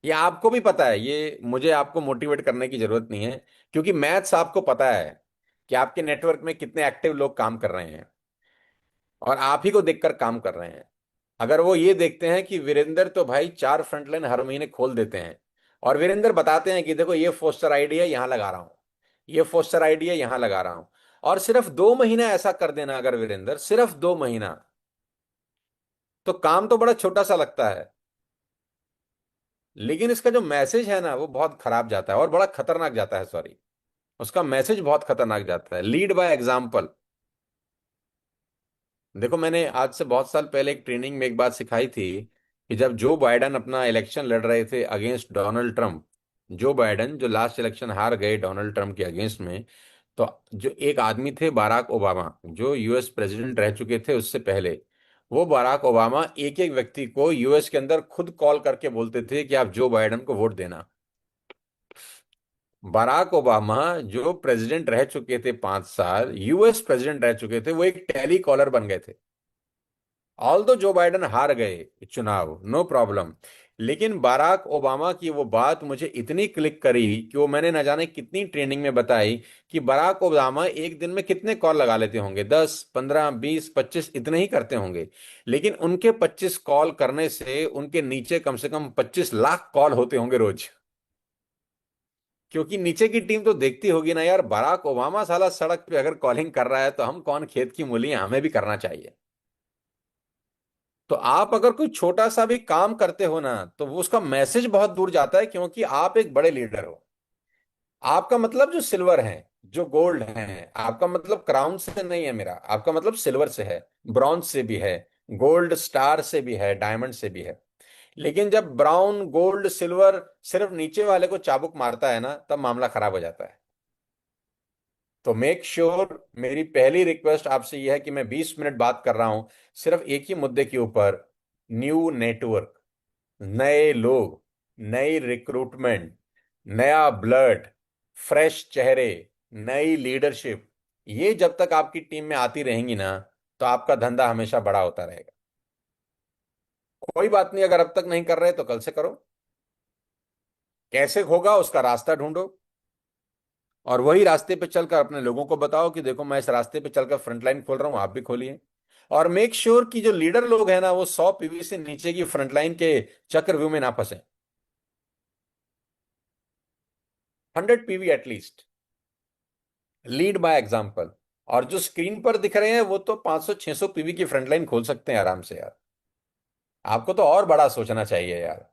ये आपको भी पता है, ये मुझे आपको मोटिवेट करने की जरूरत नहीं है, क्योंकि मैथ्स आपको पता है कि आपके नेटवर्क में कितने एक्टिव लोग काम कर रहे हैं और आप ही को देखकर काम कर रहे हैं। अगर वो ये देखते हैं कि वीरेंद्र तो भाई 4 फ्रंटलाइन हर महीने खोल देते हैं, और वीरेंद्र बताते हैं कि देखो ये पोस्टर आईडी है यहां लगा रहा हूं, ये पोस्टर आईडी है यहां लगा रहा हूं, और सिर्फ 2 महीना ऐसा कर देना, अगर वीरेंद्र सिर्फ 2 महीना, तो काम तो बड़ा छोटा सा लगता है, लेकिन इसका जो मैसेज है ना वो बहुत खराब जाता है और बड़ा खतरनाक जाता है। सॉरी, उसका मैसेज बहुत खतरनाक जाता है। Lead by example. देखो, मैंने आज से बहुत साल पहले एक ट्रेनिंग में एक बात सिखाई थी कि जब जो बाइडन अपना इलेक्शन लड़ रहे थे अगेंस्ट डोनाल्ड ट्रंप, जो बाइडन जो लास्ट इलेक्शन हार गए डोनाल्ड ट्रंप के अगेंस्ट में, तो जो एक आदमी थे बाराक ओबामा, जो यूएस प्रेसिडेंट रह चुके थे उससे पहले, वो बाराक ओबामा एक एक व्यक्ति को यूएस के अंदर खुद कॉल करके बोलते थे कि आप जो बाइडन को वोट देना। बराक ओबामा जो प्रेसिडेंट रह चुके थे 5 साल, यूएस प्रेसिडेंट रह चुके थे, वो एक टेली कॉलर बन गए थे। ऑल दो जो बाइडन हार गए चुनाव, नो प्रॉब्लम, लेकिन बराक ओबामा की वो बात मुझे इतनी क्लिक करी कि वो मैंने न जाने कितनी ट्रेनिंग में बताई कि बराक ओबामा एक दिन में कितने कॉल लगा लेते होंगे, 10, 15, 20, 25, इतने ही करते होंगे, लेकिन उनके 25 कॉल करने से उनके नीचे कम से कम 25 लाख कॉल होते होंगे रोज। क्योंकि नीचे की टीम तो देखती होगी ना यार, बराक ओबामा साला सड़क पे अगर कॉलिंग कर रहा है तो हम कौन खेत की मूली हैं, हमें भी करना चाहिए। तो आप अगर कोई छोटा सा भी काम करते हो ना, तो वो उसका मैसेज बहुत दूर जाता है, क्योंकि आप एक बड़े लीडर हो। आपका मतलब जो सिल्वर है, जो गोल्ड है, आपका मतलब क्राउन से नहीं है मेरा, आपका मतलब सिल्वर से है, ब्रॉन्ज से भी है, गोल्ड स्टार से भी है, डायमंड से भी है। लेकिन जब ब्राउन गोल्ड सिल्वर सिर्फ नीचे वाले को चाबुक मारता है ना, तब मामला खराब हो जाता है। तो मेक श्योर, मेरी पहली रिक्वेस्ट आपसे यह है कि मैं 20 मिनट बात कर रहा हूं सिर्फ एक ही मुद्दे के ऊपर, न्यू नेटवर्क, नए लोग, नई रिक्रूटमेंट, नया ब्लड, फ्रेश चेहरे, नई लीडरशिप। ये जब तक आपकी टीम में आती रहेंगी ना, तो आपका धंधा हमेशा बड़ा होता रहेगा। कोई बात नहीं, अगर अब तक नहीं कर रहे तो कल से करो। कैसे होगा उसका रास्ता ढूंढो, और वही रास्ते पे चलकर अपने लोगों को बताओ कि देखो मैं इस रास्ते पे चलकर फ्रंटलाइन खोल रहा हूं, आप भी खोलिए। और मेक श्योर कि जो लीडर लोग हैं ना, वो 100 पीवी से नीचे की फ्रंटलाइन के चक्रव्यूह में ना फंसे। 100 PV at least. Lead by example. और जो स्क्रीन पर दिख रहे हैं वो तो 500-600 पीवी की फ्रंटलाइन खोल सकते हैं आराम से यार। आपको तो और बड़ा सोचना चाहिए यार,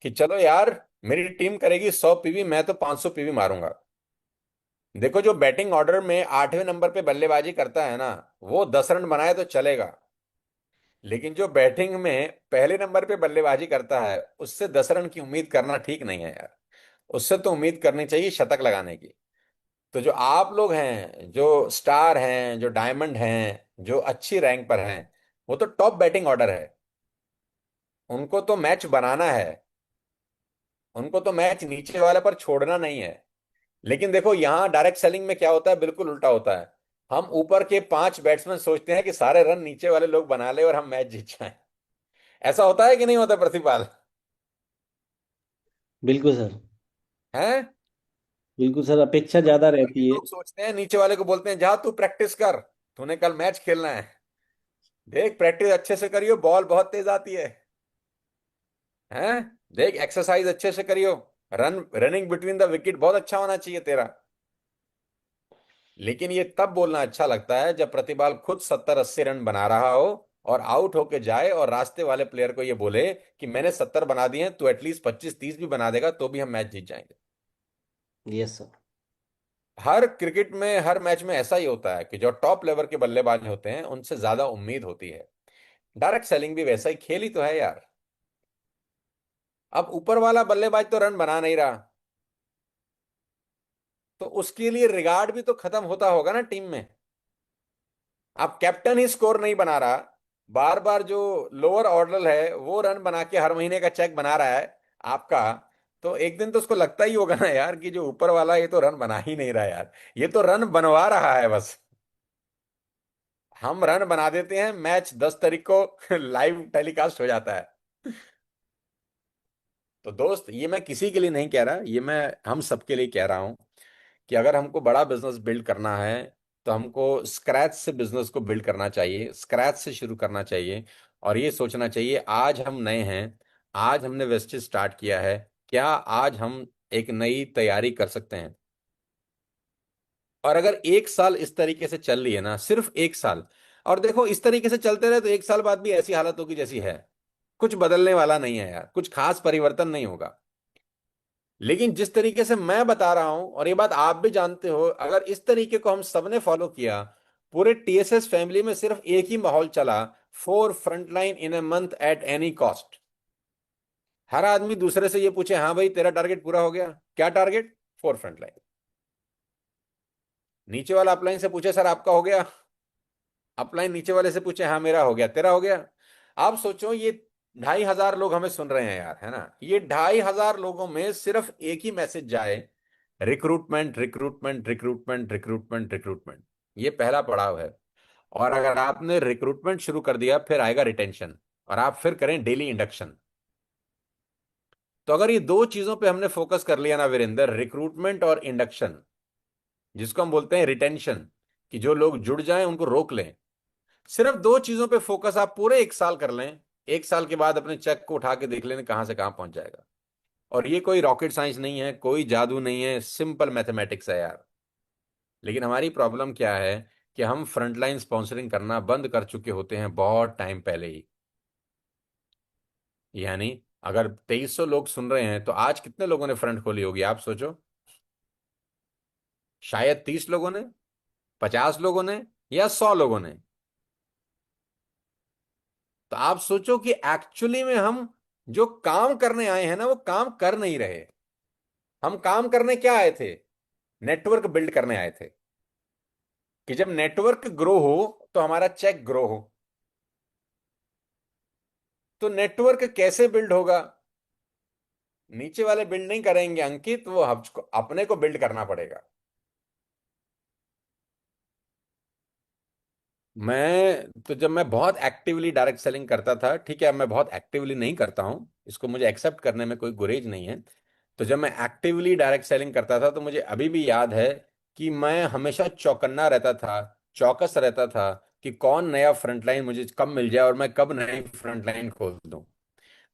कि चलो यार, मेरी टीम करेगी 100 पीवी, मैं तो 500 पीवी मारूंगा। देखो, जो बैटिंग ऑर्डर में 8वें नंबर पे बल्लेबाजी करता है ना, वो 10 रन बनाए तो चलेगा, लेकिन जो बैटिंग में पहले नंबर पे बल्लेबाजी करता है, उससे 10 रन की उम्मीद करना ठीक नहीं है यार। उससे तो उम्मीद करनी चाहिए शतक लगाने की। तो जो आप लोग हैं, जो स्टार हैं, जो डायमंड हैं, जो अच्छी रैंक पर हैं, वो तो टॉप बैटिंग ऑर्डर है। उनको तो मैच बनाना है, उनको तो मैच नीचे वाले पर छोड़ना नहीं है। लेकिन देखो, यहां डायरेक्ट सेलिंग में क्या होता है, बिल्कुल उल्टा होता है। हम ऊपर के 5 बैट्समैन सोचते हैं कि सारे रन नीचे वाले लोग बना ले और हम मैच जीत जाएं। ऐसा होता है कि नहीं होता प्रतिपाल? बिल्कुल सर। हैं? बिल्कुल सर, अपेक्षा तो ज्यादा ऊपर के रहती है। लोग सोचते हैं, नीचे वाले को बोलते हैं जा तू प्रैक्टिस कर, तूने कल मैच खेलना है, देख प्रैक्टिस अच्छे से करियो, बॉल बहुत तेज आती है। हैं? देख एक्सरसाइज अच्छे से करियो, रनिंग बिटवीन द विकेट बहुत अच्छा होना चाहिए तेरा। लेकिन ये तब बोलना अच्छा लगता है जब प्रतिपाल खुद 70-80 रन बना रहा हो और आउट होके जाए, और रास्ते वाले प्लेयर को ये बोले कि मैंने 70 बना दिए हैं, तो एटलीस्ट 25-30 भी बना देगा तो भी हम मैच जीत जाएंगे। Yes sir. हर क्रिकेट में हर मैच में ऐसा ही होता है कि जो टॉप लेवल के बल्लेबाज होते हैं उनसे ज्यादा उम्मीद होती है। डायरेक्ट सेलिंग भी वैसा ही खेल ही तो है यार। अब ऊपर वाला बल्लेबाज तो रन बना नहीं रहा, तो उसके लिए रिगार्ड भी तो खत्म होता होगा ना टीम में। अब कैप्टन ही स्कोर नहीं बना रहा, बार बार जो लोअर ऑर्डर है वो रन बना के हर महीने का चेक बना रहा है आपका, तो एक दिन तो उसको लगता ही होगा ना यार कि जो ऊपर वाला है, ये तो रन बना ही नहीं रहा यार, ये तो रन बनवा रहा है बस। हम रन बना देते हैं, मैच 10 तारीख को लाइव टेलीकास्ट हो जाता है। तो दोस्त, ये मैं किसी के लिए नहीं कह रहा, ये मैं हम सबके लिए कह रहा हूं कि अगर हमको बड़ा बिजनेस बिल्ड करना है तो हमको स्क्रैच से बिजनेस को बिल्ड करना चाहिए, स्क्रैच से शुरू करना चाहिए। और ये सोचना चाहिए आज हम नए हैं, आज हमने वेस्टेज स्टार्ट किया है, क्या आज हम एक नई तैयारी कर सकते हैं। और अगर 1 साल इस तरीके से चल रही है ना, सिर्फ 1 साल, और देखो इस तरीके से चलते रहे तो 1 साल बाद भी ऐसी हालत होगी जैसी है, कुछ बदलने वाला नहीं है यार, कुछ खास परिवर्तन नहीं होगा। लेकिन जिस तरीके से मैं बता रहा हूं, और ये बात आप भी जानते हो, अगर इस तरीके को हम सबने फॉलो किया, पूरे टीएसएस फैमिली में सिर्फ एक ही माहौल चला, 4 frontline in a month at any cost. हर आदमी दूसरे से ये पूछे, हाँ भाई तेरा टारगेट पूरा हो गया, क्या टारगेट? 4 फ्रंटलाइन। नीचे वाला अपलाइन से पूछे, सर आपका हो गया? अपलाइन नीचे वाले से पूछे, हाँ मेरा हो गया, तेरा हो गया? आप सोचो, ये 2,500 लोग हमें सुन रहे हैं यार, है ना, ये 2,500 लोगों में सिर्फ एक ही मैसेज जाए, recruitment recruitment recruitment recruitment recruitment. ये पहला पड़ाव है। और अगर आपने रिक्रूटमेंट शुरू कर दिया, फिर आएगा रिटेंशन, और आप फिर करें डेली इंडक्शन। तो अगर ये दो चीजों पे हमने फोकस कर लिया ना वीरेंद्र, रिक्रूटमेंट और इंडक्शन, जिसको हम बोलते हैं रिटेंशन, कि जो लोग जुड़ जाएं उनको रोक लें, सिर्फ दो चीजों पे फोकस आप पूरे 1 साल कर लें, 1 साल के बाद अपने चेक को उठा के देख लें कहां से कहां पहुंच जाएगा। और ये कोई रॉकेट साइंस नहीं है, कोई जादू नहीं है, सिंपल मैथमेटिक्स है यार। लेकिन हमारी प्रॉब्लम क्या है कि हम फ्रंटलाइन स्पॉन्सरिंग करना बंद कर चुके होते हैं बहुत टाइम पहले ही। यानी अगर 2,300 लोग सुन रहे हैं तो आज कितने लोगों ने फ्रंट खोली होगी आप सोचो? शायद 30 लोगों ने, 50 लोगों ने, या 100 लोगों ने। तो आप सोचो कि एक्चुअली में हम जो काम करने आए हैं ना, वो काम कर नहीं रहे। हम काम करने क्या आए थे? नेटवर्क बिल्ड करने आए थे, कि जब नेटवर्क ग्रो हो तो हमारा चेक ग्रो हो। तो नेटवर्क कैसे बिल्ड होगा? नीचे वाले बिल्ड नहीं करेंगे अंकित, वो हमको अपने को बिल्ड करना पड़ेगा। जब मैं बहुत एक्टिवली डायरेक्ट सेलिंग करता था, ठीक है, अब मैं बहुत एक्टिवली नहीं करता हूं, इसको मुझे एक्सेप्ट करने में कोई गुरेज नहीं है। तो जब मैं एक्टिवली डायरेक्ट सेलिंग करता था तो मुझे अभी भी याद है कि मैं हमेशा चौकन्ना रहता था, चौकस रहता था कि कौन नया फ्रंटलाइन मुझे कब मिल जाए और मैं कब नई फ्रंटलाइन खोल दूं।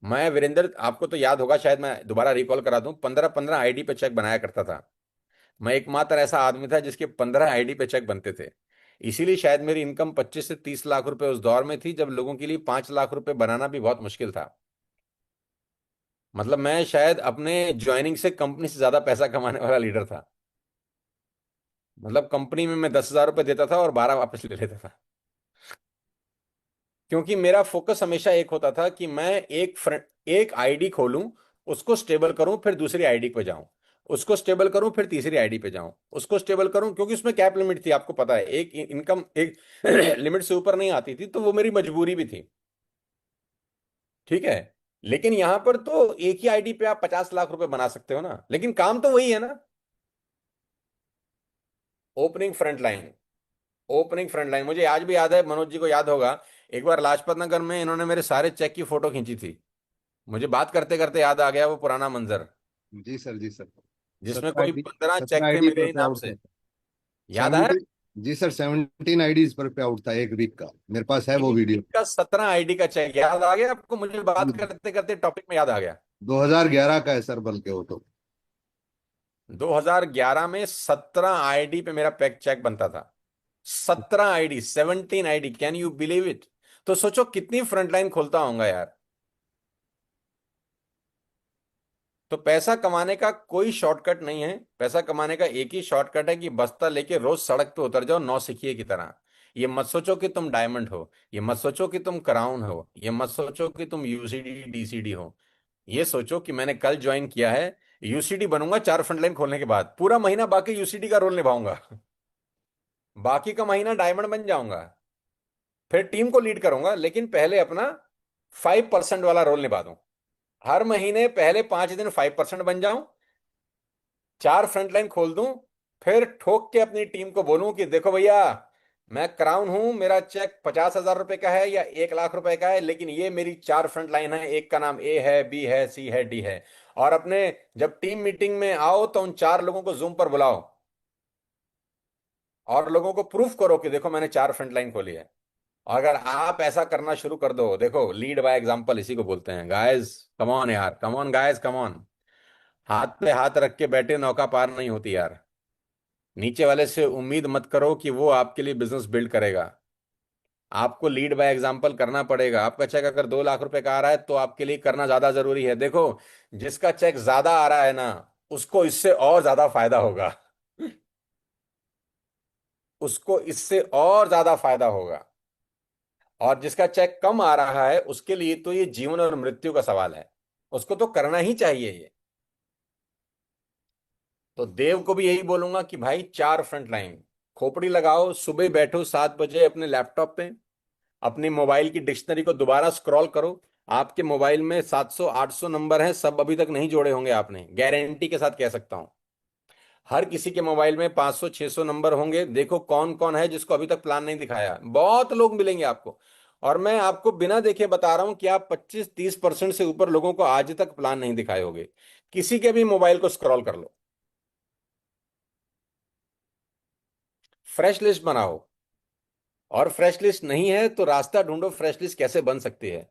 मैं वीरेंद्र, आपको तो याद होगा, शायद मैं दोबारा रिकॉल करा दूं, 15-15 आईडी पे चेक बनाया करता था। मैं एकमात्र ऐसा आदमी था जिसके 15 आईडी पे चेक बनते थे। इसीलिए शायद मेरी इनकम 25 से 30 लाख रुपए उस दौर में थी जब लोगों के लिए 5 लाख रुपए बनाना भी बहुत मुश्किल था। मतलब मैं शायद अपने ज्वाइनिंग से कंपनी से ज्यादा पैसा कमाने वाला लीडर था। मतलब कंपनी में मैं 10,000 रुपए देता था और 12 वापस ले लेता था, क्योंकि मेरा फोकस हमेशा एक होता था कि मैं एक आईडी खोलूं, उसको स्टेबल करूं, फिर दूसरी आईडी पे जाऊं, उसको स्टेबल करूं, फिर तीसरी आईडी पे जाऊं, उसको स्टेबल करूं, क्योंकि उसमें कैप लिमिट थी, आपको पता है, एक इनकम एक लिमिट से ऊपर नहीं आती थी, तो वो मेरी मजबूरी भी थी। ठीक है। लेकिन यहां पर तो एक ही आईडी पे आप 50 लाख रुपए बना सकते हो ना, लेकिन काम तो वही है ना। Opening front line, opening front line, मुझे आज भी याद है, मनोज जी को याद होगा, एक बार लाजपत नगर में इन्होंने मेरे सारे चेक की फोटो खींची थी। मुझे बात करते करते याद आ गया वो पुराना मंजर, जी सर, जी सर। जिसमें सत्रह कोई आईडी 15 सत्रह चेक थे आईडी मेरे पर ही पे नाम आउट से। था। याद आया? 17, जी सर, 17 आईडीज पर पे आउट था एक वीक का। मेरे पास है वो एक वीडियो। का 17 आईडी का चेक, याद आ गया आपको? मुझे बात करते करते टॉपिक में याद आ गया। 2011 का है सर, बल्कि वो तो। 2011 में 17 आईडी पे मेरा पैक चेक बनता था। 17 ID, 17 ID, can you believe it? तो सोचो कितनी फ्रंटलाइन खोलता होगा यार। तो पैसा कमाने का कोई शॉर्टकट नहीं है। पैसा कमाने का एक ही शॉर्टकट है कि बस्ता लेके रोज सड़क पे उतर जाओ नौसिखिए की तरह। ये मत सोचो कि तुम डायमंड हो, ये मत सोचो कि तुम क्राउन हो, ये मत सोचो कि तुम यूसीडी डीसीडी हो। ये सोचो कि मैंने कल ज्वाइन किया है, यूसीडी बनूंगा 4 फ्रंटलाइन खोलने के बाद, पूरा महीना बाकी यूसीडी का रोल निभाऊंगा। बाकी का महीना डायमंड बन जाऊंगा, फिर टीम को लीड करूंगा, लेकिन पहले अपना 5% वाला रोल निभा दूं। हर महीने पहले 5 दिन 5% बन जाऊं, 4 फ्रंटलाइन खोल दूं, फिर ठोक के अपनी टीम को बोलूं कि देखो भैया, मैं क्राउन हूं, मेरा चेक 50,000 रुपए का है या 1 लाख रुपए का है, लेकिन ये मेरी 4 फ्रंटलाइन है, एक का नाम ए है, बी है, सी है, डी है। और अपने जब टीम मीटिंग में आओ तो उन 4 लोगों को जूम पर बुलाओ और लोगों को प्रूफ करो कि देखो मैंने 4 फ्रंटलाइन खोली है। अगर आप ऐसा करना शुरू कर दो, देखो लीड बाय एग्जांपल इसी को बोलते हैं गाइस। कम ऑन यार, come on guys, come on. हाथ पे हाथ रख के बैठे नौका पार नहीं होती यार। नीचे वाले से उम्मीद मत करो कि वो आपके लिए बिजनेस बिल्ड करेगा। आपको लीड बाय एग्जांपल करना पड़ेगा। आपका चेक अगर 2 लाख रुपए का आ रहा है तो आपके लिए करना ज्यादा जरूरी है। देखो, जिसका चेक ज्यादा आ रहा है ना, उसको इससे और ज्यादा फायदा होगा। उसको इससे और ज्यादा फायदा होगा। और जिसका चेक कम आ रहा है उसके लिए तो ये जीवन और मृत्यु का सवाल है। उसको तो करना ही चाहिए ये। तो देव को भी यही बोलूंगा कि भाई 4 फ्रंट लाइन खोपड़ी लगाओ, सुबह बैठो 7 बजे अपने लैपटॉप पे, अपनी मोबाइल की डिक्शनरी को दोबारा स्क्रॉल करो। आपके मोबाइल में 700 800 नंबर हैं, सब अभी तक नहीं जोड़े होंगे आपने, गारंटी के साथ कह सकता हूं। हर किसी के मोबाइल में 500 600 नंबर होंगे। देखो कौन कौन है जिसको अभी तक प्लान नहीं दिखाया, बहुत लोग मिलेंगे आपको। और मैं आपको बिना देखे बता रहा हूं कि आप 25-30% से ऊपर लोगों को आज तक प्लान नहीं दिखाए होंगे। किसी के भी मोबाइल को स्क्रॉल कर लो, फ्रेश लिस्ट बनाओ। और फ्रेश लिस्ट नहीं है तो रास्ता ढूंढो फ्रेश लिस्ट कैसे बन सकती है।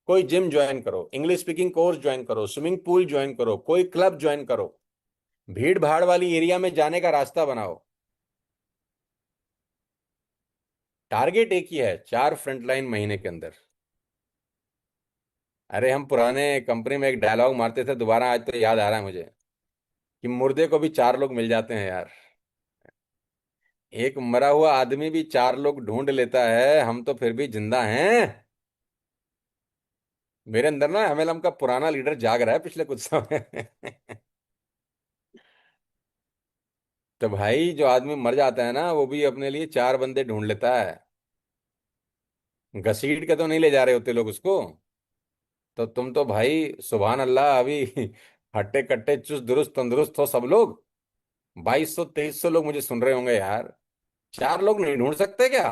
कोई जिम ज्वाइन करो, इंग्लिश स्पीकिंग कोर्स ज्वाइन करो, स्विमिंग पूल ज्वाइन करो, कोई क्लब ज्वाइन करो, भीड़ भाड़ वाली एरिया में जाने का रास्ता बनाओ। टारगेट एक ही है, 4 फ्रंटलाइन महीने के अंदर। अरे हम पुराने कंपनी में एक डायलॉग मारते थे, दोबारा आज तो याद आ रहा है मुझे, कि मुर्दे को भी 4 लोग मिल जाते हैं यार। एक मरा हुआ आदमी भी 4 लोग ढूंढ लेता है, हम तो फिर भी जिंदा हैं। मेरे अंदर ना एमएलएम का पुराना लीडर जाग रहा है पिछले कुछ समय। तो भाई जो आदमी मर जाता है ना, वो भी अपने लिए 4 बंदे ढूंढ लेता है। घसीट के तो नहीं ले जा रहे होते लोग उसको। तो तुम तो भाई सुभान अल्लाह अभी हट्टे कट्टे चुस्त दुरुस्त तंदुरुस्त हो सब लोग। 2200 2300 लोग मुझे सुन रहे होंगे यार। 4 लोग नहीं ढूंढ सकते क्या?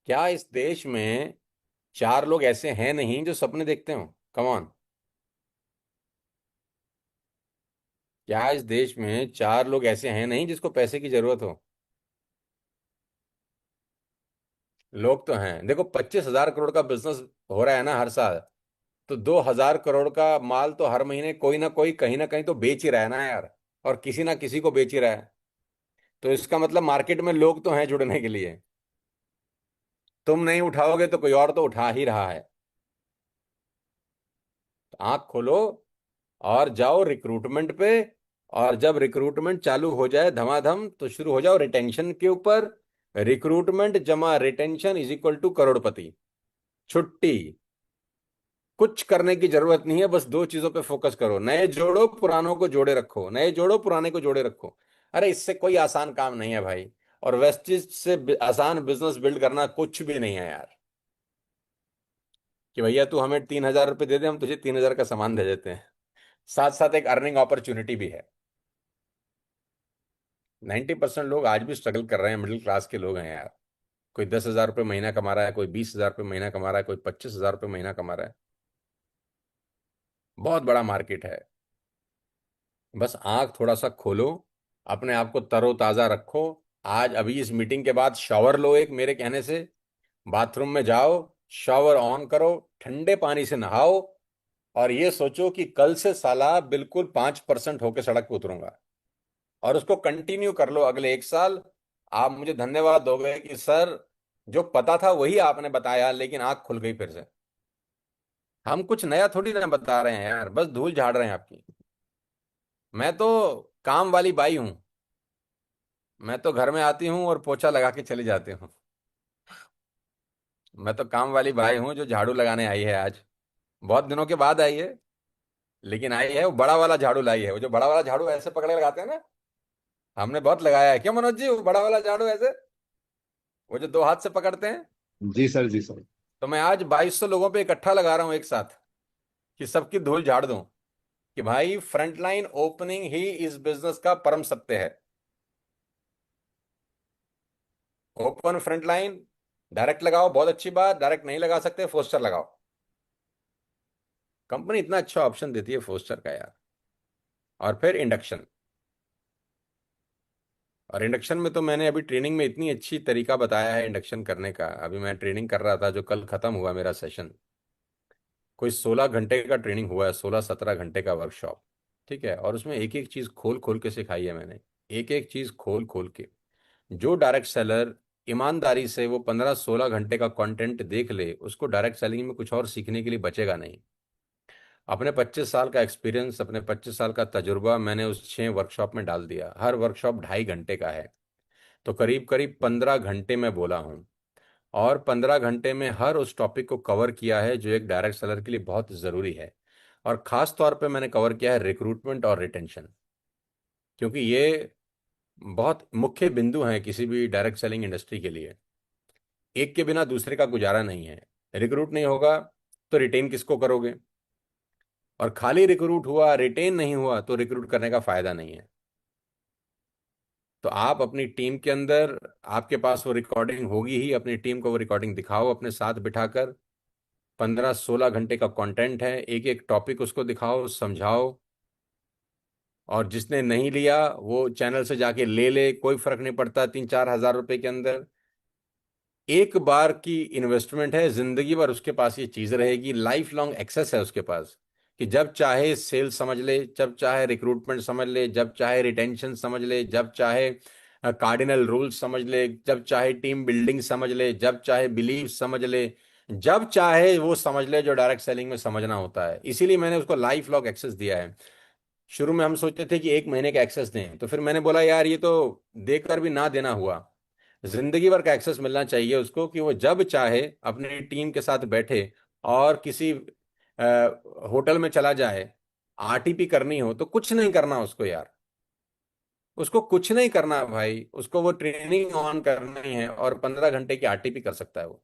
क्या इस देश में 4 लोग ऐसे हैं नहीं जो सपने देखते हो? Come on. क्या इस देश में 4 लोग ऐसे हैं नहीं जिसको पैसे की जरूरत हो? लोग तो हैं। देखो 25,000 करोड़ का बिजनेस हो रहा है ना हर साल, तो 2,000 करोड़ का माल तो हर महीने कोई ना कोई कहीं ना कहीं तो बेच ही रहा है ना यार। और किसी ना किसी को बेच ही रहा है। तो इसका मतलब मार्केट में लोग तो हैं जुड़ने के लिए। तुम नहीं उठाओगे तो कोई और तो उठा ही रहा है। तो आंख खोलो और जाओ रिक्रूटमेंट पे। और जब रिक्रूटमेंट चालू हो जाए धमाधम, तो शुरू हो जाओ रिटेंशन के ऊपर। रिक्रूटमेंट जमा रिटेंशन इज इक्वल टू करोड़पति। छुट्टी। कुछ करने की जरूरत नहीं है, बस 2 चीजों पे फोकस करो, नए जोड़ो पुरानों को जोड़े रखो, नए जोड़ो पुराने को जोड़े रखो। अरे इससे कोई आसान काम नहीं है भाई। और वेस्टेज से आसान बिजनेस बिल्ड करना कुछ भी नहीं है यार। कि भैया तू हमें 3,000 रुपये दे दे, हम तुझे 3,000 का सामान दे देते हैं। साथ साथ एक अर्निंग अपॉर्चुनिटी भी है। 90% लोग आज भी स्ट्रगल कर रहे हैं, मिडिल क्लास के लोग हैं यार। कोई 10,000 रुपये महीना कमा रहा है, कोई 20,000 रुपये महीना कमा रहा है, कोई 25,000 रुपये महीना कमा रहा है। बहुत बड़ा मार्केट है। बस आंख थोड़ा सा खोलो, अपने आप को तरोताजा रखो। आज अभी इस मीटिंग के बाद शॉवर लो एक मेरे कहने से। बाथरूम में जाओ, शॉवर ऑन करो, ठंडे पानी से नहाओ। और ये सोचो कि कल से साला बिल्कुल 5% होके सड़क पे उतरूंगा। और उसको कंटिन्यू कर लो अगले 1 साल। आप मुझे धन्यवाद दोगे कि सर जो पता था वही आपने बताया, लेकिन आंख खुल गई फिर से। हम कुछ नया थोड़ी ना बता रहे हैं यार, बस धूल झाड़ रहे हैं आपकी। मैं तो काम वाली बाई हूं। मैं तो घर में आती हूँ और पोछा लगा के चली जाती हूँ। मैं तो काम वाली बाई हूँ जो झाड़ू लगाने आई है आज। बहुत दिनों के बाद आई है, लेकिन आई है। वो बड़ा वाला झाड़ू लाई है, वो जो बड़ा वाला झाड़ू ऐसे पकड़ के लगाते हैं ना, हमने बहुत लगाया है। क्यों मनोज जी, वो बड़ा वाला झाड़ू ऐसे, वो जो दो हाथ से पकड़ते हैं। जी सर, जी सर। तो मैं आज 2200 लोगों पे इकट्ठा लगा रहा हूँ एक साथ, कि सबकी धूल झाड़ दूं, कि भाई फ्रंटलाइन ओपनिंग ही इस बिजनेस का परम सत्य है। ओपन फ्रंटलाइन, डायरेक्ट लगाओ, बहुत अच्छी बात। डायरेक्ट नहीं लगा सकते, फोस्टर लगाओ। कंपनी इतना अच्छा ऑप्शन देती है फोस्टर का यार। और फिर इंडक्शन। और इंडक्शन में तो मैंने अभी ट्रेनिंग में इतनी अच्छी तरीका बताया है इंडक्शन करने का। अभी मैं ट्रेनिंग कर रहा था, जो कल खत्म हुआ मेरा सेशन। कोई 16 घंटे का ट्रेनिंग हुआ है, 16-17 घंटे का वर्कशॉप। ठीक है, और उसमें एक एक चीज खोल खोल के सिखाई है मैंने। एक एक चीज खोल खोल के। जो डायरेक्ट सेलर ईमानदारी से वो 15-16 घंटे का कंटेंट देख ले, उसको डायरेक्ट सेलिंग में कुछ और सीखने के लिए बचेगा नहीं। अपने 25 साल का एक्सपीरियंस, अपने 25 साल का तजुर्बा मैंने उस 6 वर्कशॉप में डाल दिया। हर वर्कशॉप 2.5 घंटे का है। तो करीब करीब 15 घंटे में बोला हूँ। और 15 घंटे में हर उस टॉपिक को कवर किया है जो एक डायरेक्ट सेलर के लिए बहुत ज़रूरी है। और खास तौर पे मैंने कवर किया है रिक्रूटमेंट और रिटेंशन, क्योंकि ये बहुत मुख्य बिंदु हैं किसी भी डायरेक्ट सेलिंग इंडस्ट्री के लिए। एक के बिना दूसरे का गुजारा नहीं है। रिक्रूट नहीं होगा तो रिटेन किसको करोगे? और खाली रिक्रूट हुआ, रिटेन नहीं हुआ, तो रिक्रूट करने का फायदा नहीं है। तो आप अपनी टीम के अंदर, आपके पास वो रिकॉर्डिंग होगी ही, अपनी टीम को वो रिकॉर्डिंग दिखाओ अपने साथ बिठाकर। 15-16 घंटे का कंटेंट है, एक एक टॉपिक उसको दिखाओ, समझाओ। और जिसने नहीं लिया वो चैनल से जाके ले ले, कोई फर्क नहीं पड़ता। 3-4 हज़ार रुपए के अंदर एक बार की इन्वेस्टमेंट है, जिंदगी भर उसके पास ये चीज रहेगी। लाइफ लॉन्ग एक्सेस है उसके पास, कि जब चाहे सेल्स समझ ले, जब चाहे रिक्रूटमेंट समझ ले, जब चाहे रिटेंशन समझ ले, जब चाहे कार्डिनल रूल्स समझ ले, जब चाहे टीम बिल्डिंग समझ ले, जब चाहे बिलीव समझ ले, जब चाहे वो समझ ले जो डायरेक्ट सेलिंग में समझना होता है। इसीलिए मैंने उसको लाइफ लॉन्ग एक्सेस दिया है। शुरू में हम सोचते थे कि 1 महीने का एक्सेस दें, तो फिर मैंने बोला यार ये तो देकर भी ना देना हुआ। जिंदगी भर का एक्सेस मिलना चाहिए उसको, कि वो जब चाहे अपनी टीम के साथ बैठे और किसी होटल में चला जाए, आरटीपी करनी हो तो कुछ नहीं करना उसको यार। उसको कुछ नहीं करना भाई, उसको वो ट्रेनिंग ऑन करनी है और 15 घंटे की आरटीपी कर सकता है वो।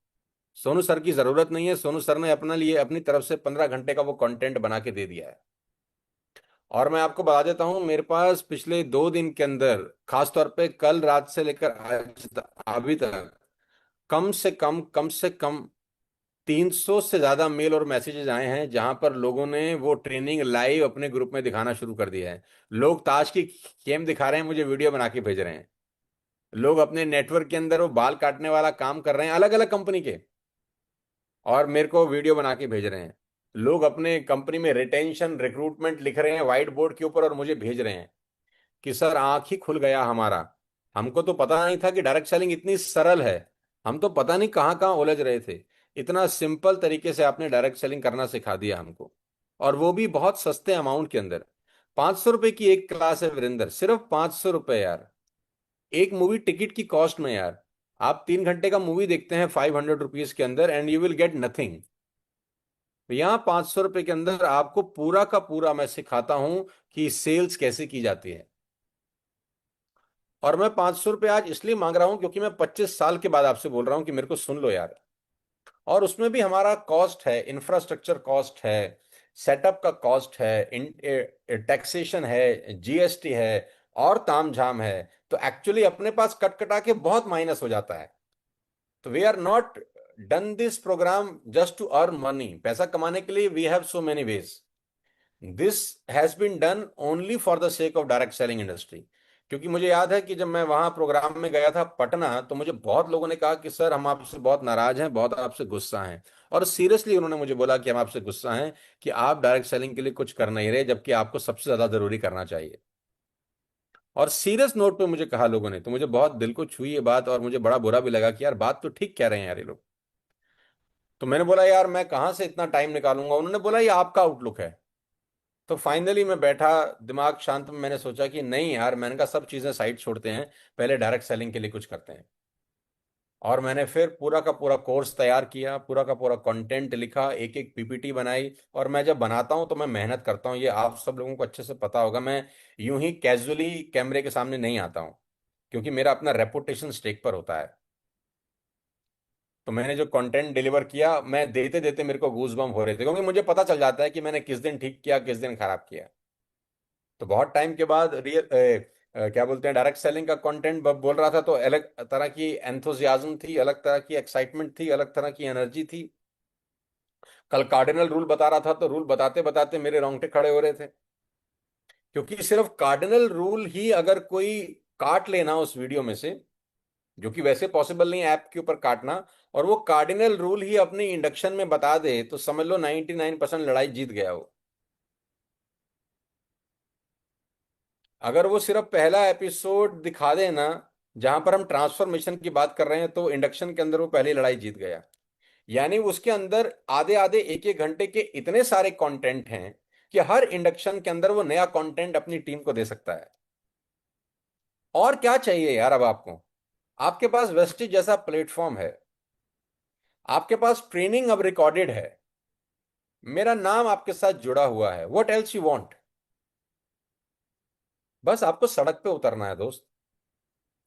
सोनू सर की जरूरत नहीं है। सोनू सर ने अपने लिए अपनी तरफ से 15 घंटे का वो कंटेंट बना के दे दिया है। और मैं आपको बता देता हूं, मेरे पास पिछले 2 दिन के अंदर, खासतौर पे कल रात से लेकर आज अभी तक, कम से कम 300 से ज्यादा मेल और मैसेजेस आए हैं, जहां पर लोगों ने वो ट्रेनिंग लाइव अपने ग्रुप में दिखाना शुरू कर दिया है। लोग ताश की गेम दिखा रहे हैं, मुझे वीडियो बना के भेज रहे हैं। लोग अपने नेटवर्क के अंदर वो बाल काटने वाला काम कर रहे हैं, अलग अलग कंपनी के, और मेरे को वीडियो बना के भेज रहे हैं। लोग अपने कंपनी में रिटेंशन, रिक्रूटमेंट लिख रहे हैं व्हाइट बोर्ड के ऊपर और मुझे भेज रहे हैं कि सर आंख ही खुल गया हमारा। हमको तो पता नहीं था कि डायरेक्ट सेलिंग इतनी सरल है। हम तो पता नहीं कहाँ कहाँ उलझ रहे थे। इतना सिंपल तरीके से आपने डायरेक्ट सेलिंग करना सिखा दिया हमको, और वो भी बहुत सस्ते अमाउंट के अंदर। 500 रुपए की एक क्लास है वीरेंद्र, सिर्फ 500 रुपए यार। एक मूवी टिकट की कॉस्ट में यार। आप 3 घंटे का मूवी देखते हैं 500 रुपीज के अंदर, and you will get nothing. यहाँ 500 रुपए के अंदर आपको पूरा का पूरा मैं सिखाता हूं कि सेल्स कैसे की जाती है। और मैं 500 रुपये आज इसलिए मांग रहा हूं क्योंकि मैं 25 साल के बाद आपसे बोल रहा हूं कि मेरे को सुन लो यार। और उसमें भी हमारा कॉस्ट है, इंफ्रास्ट्रक्चर कॉस्ट है, सेटअप का कॉस्ट है, टैक्सेशन है, जीएसटी है, और तामझाम है। तो एक्चुअली अपने पास कट कटा के बहुत माइनस हो जाता है। तो we are not done this program just to earn money. पैसा कमाने के लिए we have so many ways. This has been done only for the sake of direct selling industry. क्योंकि मुझे याद है कि जब मैं वहां प्रोग्राम में गया था पटना, तो मुझे बहुत लोगों ने कहा कि सर हम आपसे बहुत नाराज हैं, बहुत आपसे गुस्सा हैं। और सीरियसली उन्होंने मुझे बोला कि हम आपसे गुस्सा हैं कि आप डायरेक्ट सेलिंग के लिए कुछ कर नहीं रहे, जबकि आपको सबसे ज्यादा जरूरी करना चाहिए। और सीरियस नोट पे मुझे कहा लोगों ने, तो मुझे बहुत दिल को छुई ये बात, और मुझे बड़ा बुरा भी लगा कि यार बात तो ठीक कह रहे हैं यार ये लोग। तो मैंने बोला यार मैं कहाँ से इतना टाइम निकालूंगा, उन्होंने बोला ये आपका आउटलुक है। तो फाइनली मैं बैठा, दिमाग शांत में मैंने सोचा कि नहीं यार, मैंने कहा सब चीजें साइड छोड़ते हैं, पहले डायरेक्ट सेलिंग के लिए कुछ करते हैं। और मैंने फिर पूरा का पूरा कोर्स तैयार किया, पूरा का पूरा कंटेंट लिखा, एक एक पीपीटी बनाई। और मैं जब बनाता हूं तो मैं मेहनत करता हूं, ये आप सब लोगों को अच्छे से पता होगा। मैं यूं ही कैजुअली कैमरे के सामने नहीं आता हूं, क्योंकि मेरा अपना रेपुटेशन स्टेक पर होता है। तो मैंने जो कंटेंट डिलीवर किया, मैं देते देते मेरे को गूज बम्प हो रहे थे, क्योंकि मुझे पता चल जाता है कि मैंने किस दिन ठीक किया, किस दिन खराब किया। तो बहुत टाइम के बाद क्या बोलते हैं, डायरेक्ट सेलिंग का कंटेंट बोल रहा था, तो अलग तरह की एंथुजियाज्म थी, अलग तरह की एक्साइटमेंट थी, अलग तरह की एनर्जी थी। कल कार्डिनल रूल बता रहा था, तो रूल बताते बताते मेरे रोंगटे खड़े हो रहे थे, क्योंकि सिर्फ कार्डिनल रूल ही अगर कोई काट लेना उस वीडियो में से, जो कि वैसे पॉसिबल नहीं ऐप के ऊपर काटना, और वो कार्डिनल रूल ही अपनी इंडक्शन में बता दे, तो समझ लो 99% लड़ाई जीत गया वो। अगर वो सिर्फ पहला एपिसोड दिखा दे ना, जहां पर हम ट्रांसफॉर्मेशन की बात कर रहे हैं, तो इंडक्शन के अंदर वो पहली लड़ाई जीत गया। यानी उसके अंदर आधे आधे एक एक घंटे के इतने सारे कंटेंट हैं कि हर इंडक्शन के अंदर वो नया कंटेंट अपनी टीम को दे सकता है। और क्या चाहिए यार अब आपको? आपके पास वेस्टिज जैसा प्लेटफॉर्म है, आपके पास ट्रेनिंग अब रिकॉर्डेड है, मेरा नाम आपके साथ जुड़ा हुआ है। What else you want? बस आपको सड़क पे उतरना है दोस्त,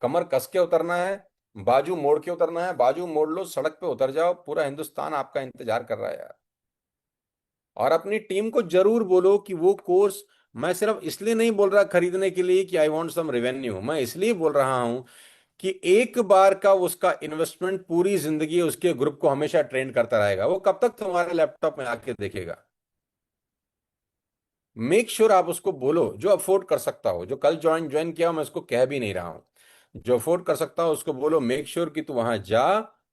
कमर कस के उतरना है, बाजू मोड़ के उतरना है, बाजू मोड़ लो, सड़क पे उतर जाओ, पूरा हिंदुस्तान आपका इंतजार कर रहा है यार। और अपनी टीम को जरूर बोलो कि वो कोर्स, मैं सिर्फ इसलिए नहीं बोल रहा खरीदने के लिए कि आई वांट सम रेवेन्यू, मैं इसलिए बोल रहा हूं कि एक बार का उसका इन्वेस्टमेंट पूरी जिंदगी उसके ग्रुप को हमेशा ट्रेन करता रहेगा। वो कब तक तुम्हारे लैपटॉप में आके देखेगा? मेक श्योर आप उसको बोलो, जो अफोर्ड कर सकता हो, जो कल ज्वाइन ज्वाइन किया, मैं उसको कह भी नहीं रहा हूं, जो अफोर्ड कर सकता हो उसको बोलो, मेक श्योर कि तू वहां जा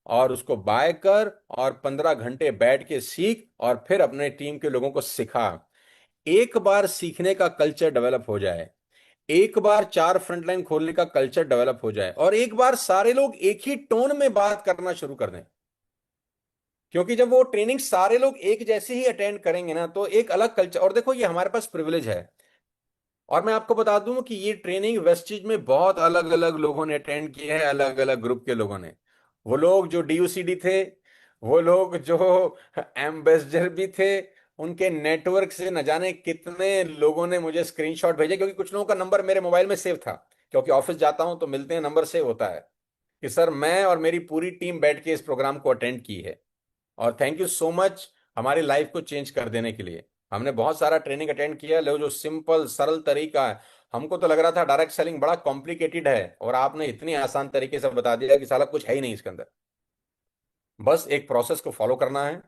और उसको बाय कर, और 15 घंटे बैठ के सीख, और फिर अपने टीम के लोगों को सिखा। एक बार सीखने का कल्चर डेवलप हो जाए, एक बार 4 फ्रंटलाइन खोलने का कल्चर डेवलप हो जाए, और एक बार सारे लोग एक ही टोन में बात करना शुरू कर दें, क्योंकि जब वो ट्रेनिंग सारे लोग एक जैसे ही अटेंड करेंगे ना, तो एक अलग कल्चर। और देखो, ये हमारे पास प्रिविलेज है, और मैं आपको बता दूं कि ये ट्रेनिंग वेस्टिज में बहुत अलग अलग लोगों ने अटेंड की है, अलग अलग ग्रुप के लोगों ने। वो लोग जो डीयूसीडी थे, वो लोग जो एम्बेसडर भी थे, उनके नेटवर्क से न जाने कितने लोगों ने मुझे स्क्रीनशॉट भेजे, क्योंकि कुछ लोगों का नंबर मेरे मोबाइल में सेव था, क्योंकि ऑफिस जाता हूं तो मिलते हैं, नंबर सेव होता है कि सर मैं और मेरी पूरी टीम बैठ के इस प्रोग्राम को अटेंड की है। और थैंक यू सो मच हमारी लाइफ को चेंज कर देने के लिए। हमने बहुत सारा ट्रेनिंग अटेंड किया, लो जो सिंपल सरल तरीका है, हमको तो लग रहा था डायरेक्ट सेलिंग बड़ा कॉम्प्लिकेटेड है, और आपने इतनी आसान तरीके से बता दिया कि साला कुछ है ही नहीं इसके अंदर। बस एक प्रोसेस को फॉलो करना है,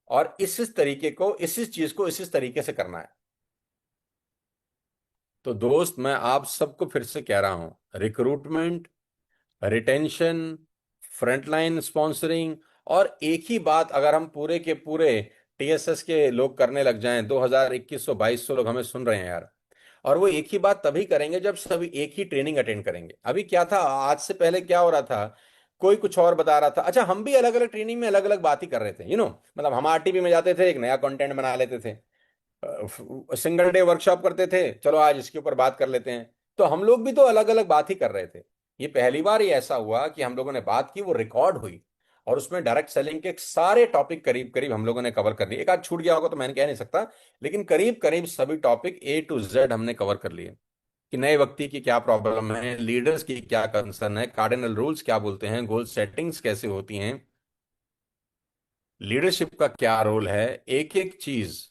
और इस तरीके को, इस चीज को इस तरीके से करना है। तो दोस्त, मैं आप सबको फिर से कह रहा हूं, रिक्रूटमेंट, रिटेंशन, फ्रंटलाइन स्पॉन्सरिंग, और एक ही बात अगर हम पूरे के पूरे टीएसएस के लोग करने लग जाएं, 2021-2200 लोग हमें सुन रहे हैं यार, और वो एक ही बात तभी करेंगे जब सभी एक ही ट्रेनिंग अटेंड करेंगे। अभी क्या था, आज से पहले क्या हो रहा था, कोई कुछ और बता रहा था, अच्छा हम भी अलग अलग ट्रेनिंग में अलग अलग बात ही कर रहे थे, मतलब हम आरटीपी में जाते थे, एक नया कंटेंट बना लेते थे, सिंगल डे वर्कशॉप करते थे, चलो आज इसके ऊपर बात कर लेते हैं। तो हम लोग भी तो अलग अलग बात ही कर रहे थे। ये पहली बार ही ऐसा हुआ कि हम लोगों ने बात की, वो रिकॉर्ड हुई, और उसमें डायरेक्ट सेलिंग के सारे टॉपिक करीब करीब हम लोगों ने कवर कर लिए। एक आध छूट गया होगा तो मैंने कह नहीं सकता, लेकिन करीब करीब सभी टॉपिक ए टू जेड हमने कवर कर लिए, कि नए व्यक्ति की क्या प्रॉब्लम है, लीडर्स की क्या कंसर्न है, कार्डिनल रूल्स क्या बोलते हैं, गोल सेटिंग्स कैसे होती हैं, लीडरशिप का क्या रोल है, एक एक चीज,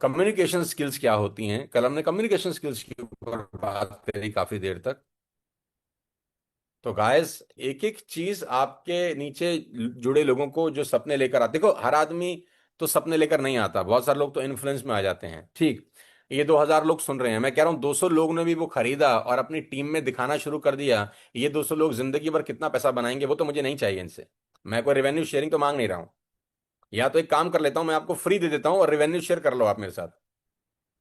कम्युनिकेशन स्किल्स क्या होती हैं। कल हमने कम्युनिकेशन स्किल्स के ऊपर बात करी काफी देर तक। तो गाइस, एक एक चीज आपके नीचे जुड़े लोगों को जो सपने लेकर आते, देखो हर आदमी तो सपने लेकर नहीं आता, बहुत सारे लोग तो इन्फ्लुएंस में आ जाते हैं। ठीक, ये 2000 लोग सुन रहे हैं, मैं कह रहा हूं 200 लोग ने भी वो खरीदा और अपनी टीम में दिखाना शुरू कर दिया। ये 200 लोग जिंदगी भर कितना पैसा बनाएंगे वो तो मुझे नहीं चाहिए इनसे। मैं कोई रेवेन्यू शेयरिंग तो मांग नहीं रहा हूं। या तो एक काम कर लेता हूं, मैं आपको फ्री दे देता हूं और रेवेन्यू शेयर कर लो आप मेरे साथ,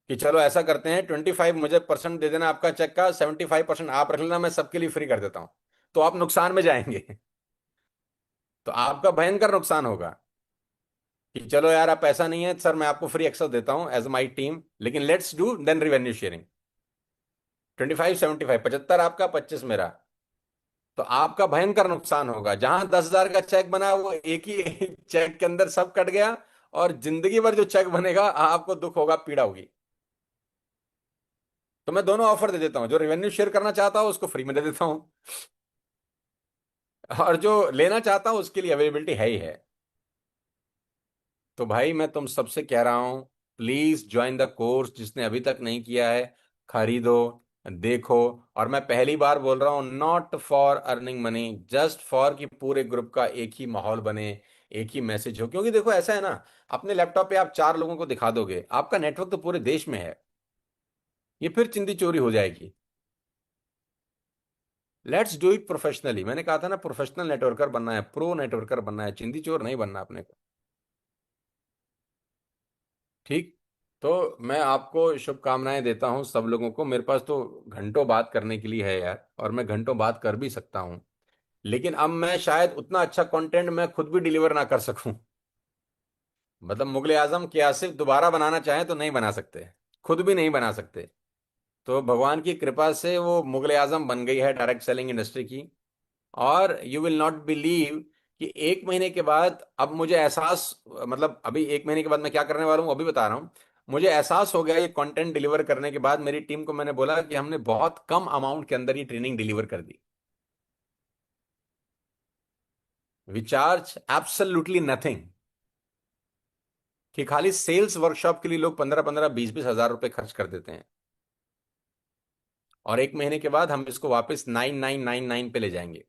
कि चलो ऐसा करते हैं, 25 मुझे परसेंट दे देना आपका चेक का, 75% आप रख लेना, मैं सबके लिए फ्री कर देता हूं। तो आप नुकसान में जाएंगे तो आपका भयंकर नुकसान होगा। कि चलो यार आप पैसा नहीं है सर, मैं आपको फ्री एक्सेस देता हूं एज माई टीम, लेकिन let's do then revenue sharing. 25-75, 75 आपका, 25 मेरा। तो आपका भयंकर नुकसान होगा। जहां 10,000 का चेक बना वो एक ही चेक के अंदर सब कट गया, और जिंदगी भर जो चेक बनेगा आपको दुख होगा, पीड़ा होगी। तो मैं दोनों ऑफर दे देता हूं, जो रिवेन्यू शेयर करना चाहता हूं उसको फ्री में दे देता हूं, और जो लेना चाहता हूं उसके लिए अवेलेबिलिटी है ही है। तो भाई मैं तुम सबसे कह रहा हूं, प्लीज ज्वाइन द कोर्स। जिसने अभी तक नहीं किया है, खरीदो, देखो। और मैं पहली बार बोल रहा हूं, not for earning money, just for कि पूरे ग्रुप का एक ही माहौल बने, एक ही मैसेज हो। क्योंकि देखो ऐसा है ना, अपने लैपटॉप पे आप 4 लोगों को दिखा दोगे, आपका नेटवर्क तो पूरे देश में है, ये फिर चिंदी चोरी हो जाएगी। Let's do it professionally. मैंने कहा था ना, प्रोफेशनल नेटवर्कर बनना है, प्रो नेटवर्कर बनना है, चिंदी चोर नहीं बनना अपने को। ठीक। तो मैं आपको शुभकामनाएं देता हूं सब लोगों को। मेरे पास तो घंटों बात करने के लिए है यार, और मैं घंटों बात कर भी सकता हूं, लेकिन अब मैं शायद उतना अच्छा कंटेंट मैं खुद भी डिलीवर ना कर सकूं। मतलब मुगले आजम के आसिफ दोबारा बनाना चाहे तो नहीं बना सकते, खुद भी नहीं बना सकते। तो भगवान की कृपा से वो मुगले आजम बन गई है डायरेक्ट सेलिंग इंडस्ट्री की। और यू विल नॉट बिलीव कि 1 महीने के बाद अब मुझे एहसास, मतलब अभी 1 महीने के बाद मैं क्या करने वाला हूं अभी बता रहा हूं। मुझे एहसास हो गया ये कंटेंट डिलीवर करने के बाद। मेरी टीम को मैंने बोला कि हमने बहुत कम अमाउंट के अंदर ये ट्रेनिंग डिलीवर कर दी। We charge absolutely nothing. कि खाली सेल्स वर्कशॉप के लिए लोग 15-15, 20-20 हजार रुपए खर्च कर देते हैं, और 1 महीने के बाद हम इसको वापस 9999 पे ले जाएंगे।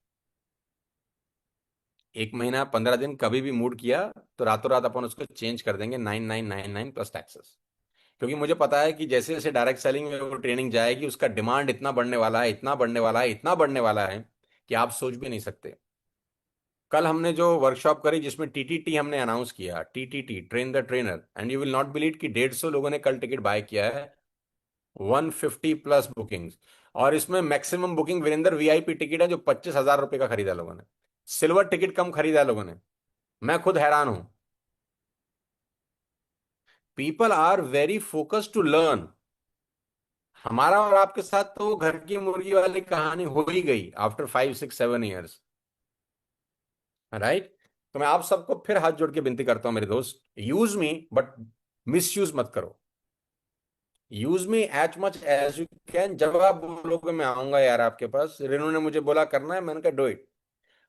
1 महीना 15 दिन कभी भी मूड किया तो रातों रात अपन उसको चेंज कर देंगे 9999 प्लस टैक्सेस। क्योंकि मुझे पता है कि जैसे जैसे डायरेक्ट सेलिंग में वो ट्रेनिंग जाएगी, उसका डिमांड इतना बढ़ने वाला है, इतना बढ़ने वाला है, इतना बढ़ने वाला है कि आप सोच भी नहीं सकते। कल हमने जो वर्कशॉप करी जिसमें टीटीटी हमने अनाउंस किया, TTT train the trainer, and you will not believe कि 150 लोगों ने कल टिकट बाय किया है, 150 प्लस बुकिंग्स। और इसमें maximum booking Virendra VIP ticket है जो 25,000 रुपए का खरीदा लोगों ने। सिल्वर टिकट कम खरीदा लोगों ने। मैं खुद हैरान हूं। People are very focused to learn. हमारा और आपके साथ तो वो घर की मुर्गी वाली कहानी हो ही गई आफ्टर 5-6-7 ईयर्स, राइट। तो मैं आप सबको फिर हाथ जोड़ के विनती करता हूं मेरे दोस्त, use me but misuse मत करो। Use me as much as you can. जब आप बोलोगे मैं आऊंगा यार आपके पास, रेनू ने मुझे बोला करना है, मैंने कहा डू इट।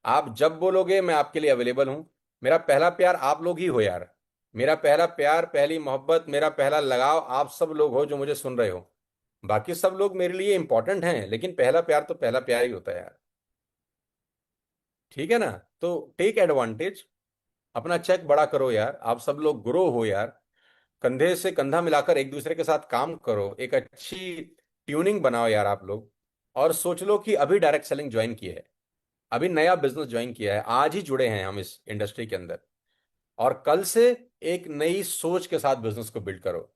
आप जब बोलोगे मैं आपके लिए अवेलेबल हूं। मेरा पहला प्यार आप लोग ही हो यार। मेरा पहला प्यार, पहली मोहब्बत, मेरा पहला लगाव आप सब लोग हो जो मुझे सुन रहे हो। बाकी सब लोग मेरे लिए इंपॉर्टेंट हैं, लेकिन पहला प्यार तो पहला प्यार ही होता है यार। ठीक है ना। तो टेक एडवांटेज, अपना चेक बड़ा करो यार, आप सब लोग ग्रो हो यार। कंधे से कंधा मिलाकर एक दूसरे के साथ काम करो, एक अच्छी ट्यूनिंग बनाओ यार आप लोग। और सोच लो कि अभी डायरेक्ट सेलिंग ज्वाइन किया है, अभी नया बिजनेस ज्वाइन किया है, आज ही जुड़े हैं हम इस इंडस्ट्री के अंदर, और कल से एक नई सोच के साथ बिजनेस को बिल्ड करो,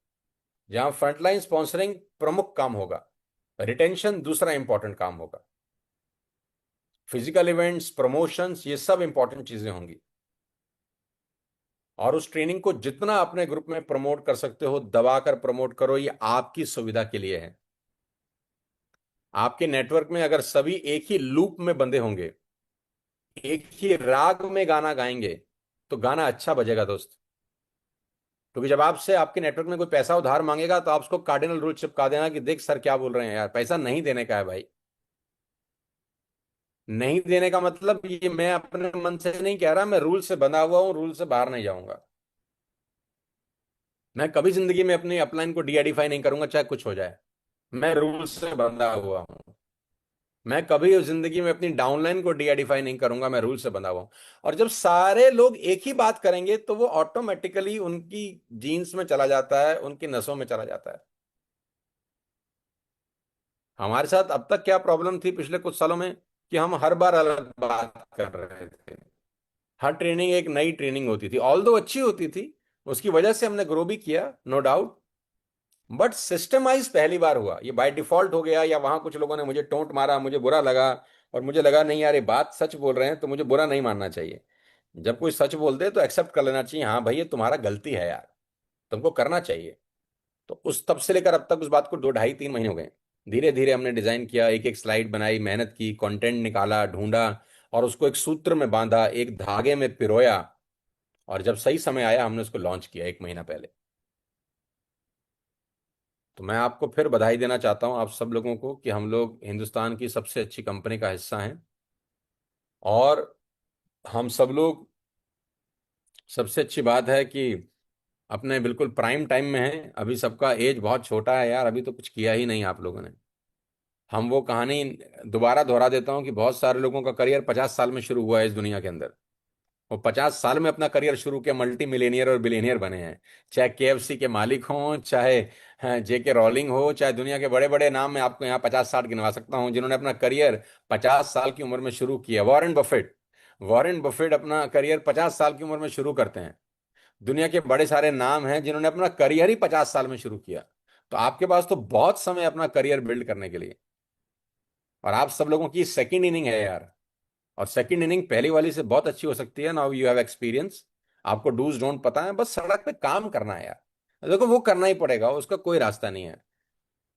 जहां फ्रंटलाइन स्पॉन्सरिंग प्रमुख काम होगा, रिटेंशन दूसरा इंपॉर्टेंट काम होगा, फिजिकल इवेंट्स, प्रमोशंस, ये सब इंपॉर्टेंट चीजें होंगी। और उस ट्रेनिंग को जितना अपने ग्रुप में प्रमोट कर सकते हो दबाकर प्रमोट करो, ये आपकी सुविधा के लिए है। आपके नेटवर्क में अगर सभी एक ही लूप में बंधे होंगे, एक ही राग में गाना गाएंगे, तो गाना अच्छा बजेगा दोस्त। क्योंकि जब आपसे आपके नेटवर्क में कोई पैसा उधार मांगेगा तो आप उसको कार्डिनल रूल चिपका देना कि देख सर क्या बोल रहे हैं यार, पैसा नहीं देने का है भाई। नहीं देने का मतलब ये मैं अपने मन से नहीं कह रहा, मैं रूल से बंधा हुआ हूं, रूल से बाहर नहीं जाऊंगा। मैं कभी जिंदगी में अपनी अपलाइन को डीआईडिफाई नहीं करूंगा चाहे कुछ हो जाए। मैं रूल से बंधा हुआ हूं। मैं कभी उस जिंदगी में अपनी डाउनलाइन को डीआईडिफाई नहीं करूंगा, मैं रूल से बंधा हुआ हूं। और जब सारे लोग एक ही बात करेंगे तो वो ऑटोमेटिकली उनकी जीन्स में चला जाता है, उनकी नसों में चला जाता है। हमारे साथ अब तक क्या प्रॉब्लम थी पिछले कुछ सालों में, कि हम हर बार अलग बात कर रहे थे। हर ट्रेनिंग एक नई ट्रेनिंग होती थी, ऑल दो अच्छी होती थी, उसकी वजह से हमने ग्रो भी किया, नो डाउट। बट सिस्टमाइज पहली बार हुआ, ये बाय डिफॉल्ट हो गया, या वहां कुछ लोगों ने मुझे टोंट मारा, मुझे बुरा लगा, और मुझे लगा नहीं यार ये बात सच बोल रहे हैं तो मुझे बुरा नहीं मानना चाहिए। जब कोई सच बोलते तो एक्सेप्ट कर लेना चाहिए, हाँ भाई ये तुम्हारा गलती है यार, तुमको करना चाहिए। तो उस तब से लेकर अब तक उस बात को 2 ढाई 3 महीने हो गए। धीरे धीरे हमने डिजाइन किया, एक एक स्लाइड बनाई, मेहनत की, कंटेंट निकाला, ढूंढा, और उसको एक सूत्र में बांधा, एक धागे में पिरोया, और जब सही समय आया हमने उसको लॉन्च किया 1 महीना पहले। तो मैं आपको फिर बधाई देना चाहता हूं आप सब लोगों को कि हम लोग हिंदुस्तान की सबसे अच्छी कंपनी का हिस्सा हैं। और हम सब लोग, सबसे अच्छी बात है कि अपने बिल्कुल प्राइम टाइम में हैं। अभी सबका एज बहुत छोटा है यार, अभी तो कुछ किया ही नहीं आप लोगों ने। हम वो कहानी दोबारा दोहरा देता हूँ कि बहुत सारे लोगों का करियर 50 साल में शुरू हुआ है इस दुनिया के अंदर। वो 50 साल में अपना करियर शुरू किया, मल्टी मिलेनियर और बिलियनियर बने हैं। चाहे केएफसी के मालिक हों, चाहे जेके रॉलिंग हो, चाहे दुनिया के बड़े बड़े नाम, मैं आपको यहाँ 50 60 गिनवा सकता हूँ जिन्होंने अपना करियर 50 साल की उम्र में शुरू किया। वॉरेन बफेट अपना करियर 50 साल की उम्र में शुरू करते हैं। दुनिया के बड़े सारे नाम हैं जिन्होंने अपना करियर ही 50 साल में शुरू किया। तो आपके पास तो बहुत समय अपना करियर बिल्ड करने के लिए। और आप सब लोगों की सेकंड इनिंग है यार, और सेकंड इनिंग पहली वाली से बहुत अच्छी हो सकती है। नाउ यू हैव एक्सपीरियंस, आपको डूज डोंट पता है, बस सड़क पे काम करना है यार। देखो वो करना ही पड़ेगा, उसका कोई रास्ता नहीं है।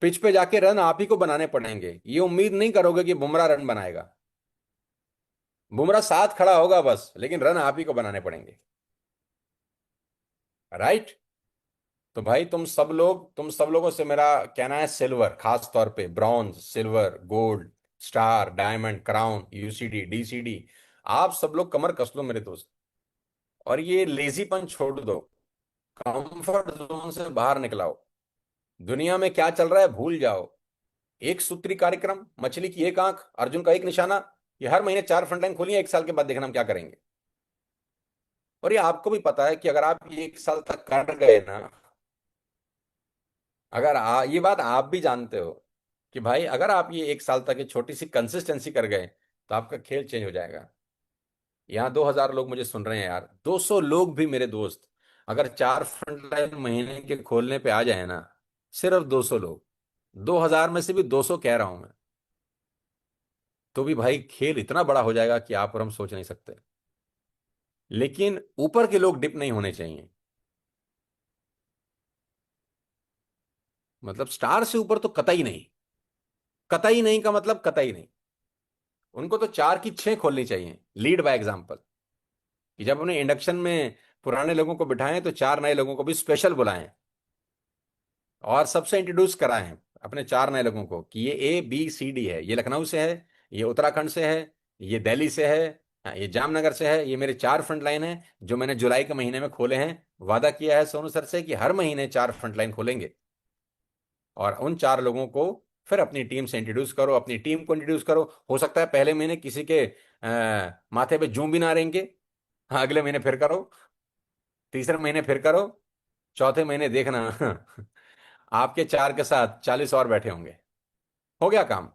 पिच पे जाके रन आप ही को बनाने पड़ेंगे, ये उम्मीद नहीं करोगे कि बुमराह रन बनाएगा। बुमराह साथ खड़ा होगा बस, लेकिन रन आप ही को बनाने पड़ेंगे। राइट? तो भाई तुम सब लोगों से मेरा कहना है, सिल्वर खास तौर पे, bronze, silver, gold, star, diamond, crown, UCD, डीसीडी, आप सब लोग कमर कस लो मेरे दोस्त, और ये लेजीपन छोड़ दो। कंफर्ट जोन से बाहर निकलाओ। दुनिया में क्या चल रहा है भूल जाओ। एक सूत्री कार्यक्रम, मछली की एक आंख, अर्जुन का एक निशाना, ये हर महीने 4 फ्रंटलाइन खोलिए, 1 साल के बाद देखना हम क्या करेंगे। और ये आपको भी पता है कि अगर आप ये 1 साल तक कर गए ना, ये बात आप भी जानते हो कि भाई अगर आप ये 1 साल तक ये छोटी सी कंसिस्टेंसी कर गए तो आपका खेल चेंज हो जाएगा। यहाँ 2,000 लोग मुझे सुन रहे हैं यार, 200 लोग भी मेरे दोस्त, अगर 4 फ्रंटलाइन महीने के खोलने पे आ जाए ना, सिर्फ 200 लोग, 2,000 में से भी 200 कह रहा हूं मैं, तो भी भाई खेल इतना बड़ा हो जाएगा कि आप और हम सोच नहीं सकते। लेकिन ऊपर के लोग डिप नहीं होने चाहिए। मतलब स्टार से ऊपर तो कतई नहीं। कतई नहीं का मतलब कतई नहीं। उनको तो 4 की 6 खोलनी चाहिए, लीड बाय एग्जाम्पल। कि जब उन्हें इंडक्शन में पुराने लोगों को बिठाएं तो 4 नए लोगों को भी स्पेशल बुलाएं, और सबसे इंट्रोड्यूस कराएं अपने 4 नए लोगों को कि ये ABCD है, ये लखनऊ से है, ये उत्तराखंड से है, ये दिल्ली से है, हाँ, ये जामनगर से है, ये मेरे 4 फ्रंटलाइन है जो मैंने जुलाई के महीने में खोले हैं। वादा किया है सोनू सर से कि हर महीने 4 फ्रंटलाइन खोलेंगे। और उन 4 लोगों को फिर अपनी टीम से इंट्रोड्यूस करो, अपनी टीम को इंट्रोड्यूस करो। हो सकता है पहले महीने किसी के माथे पे जूं भी ना रहेंगे, हाँ, अगले महीने फिर करो, तीसरे महीने फिर करो, चौथे महीने देखना आपके 4 के साथ 40 और बैठे होंगे। हो गया काम।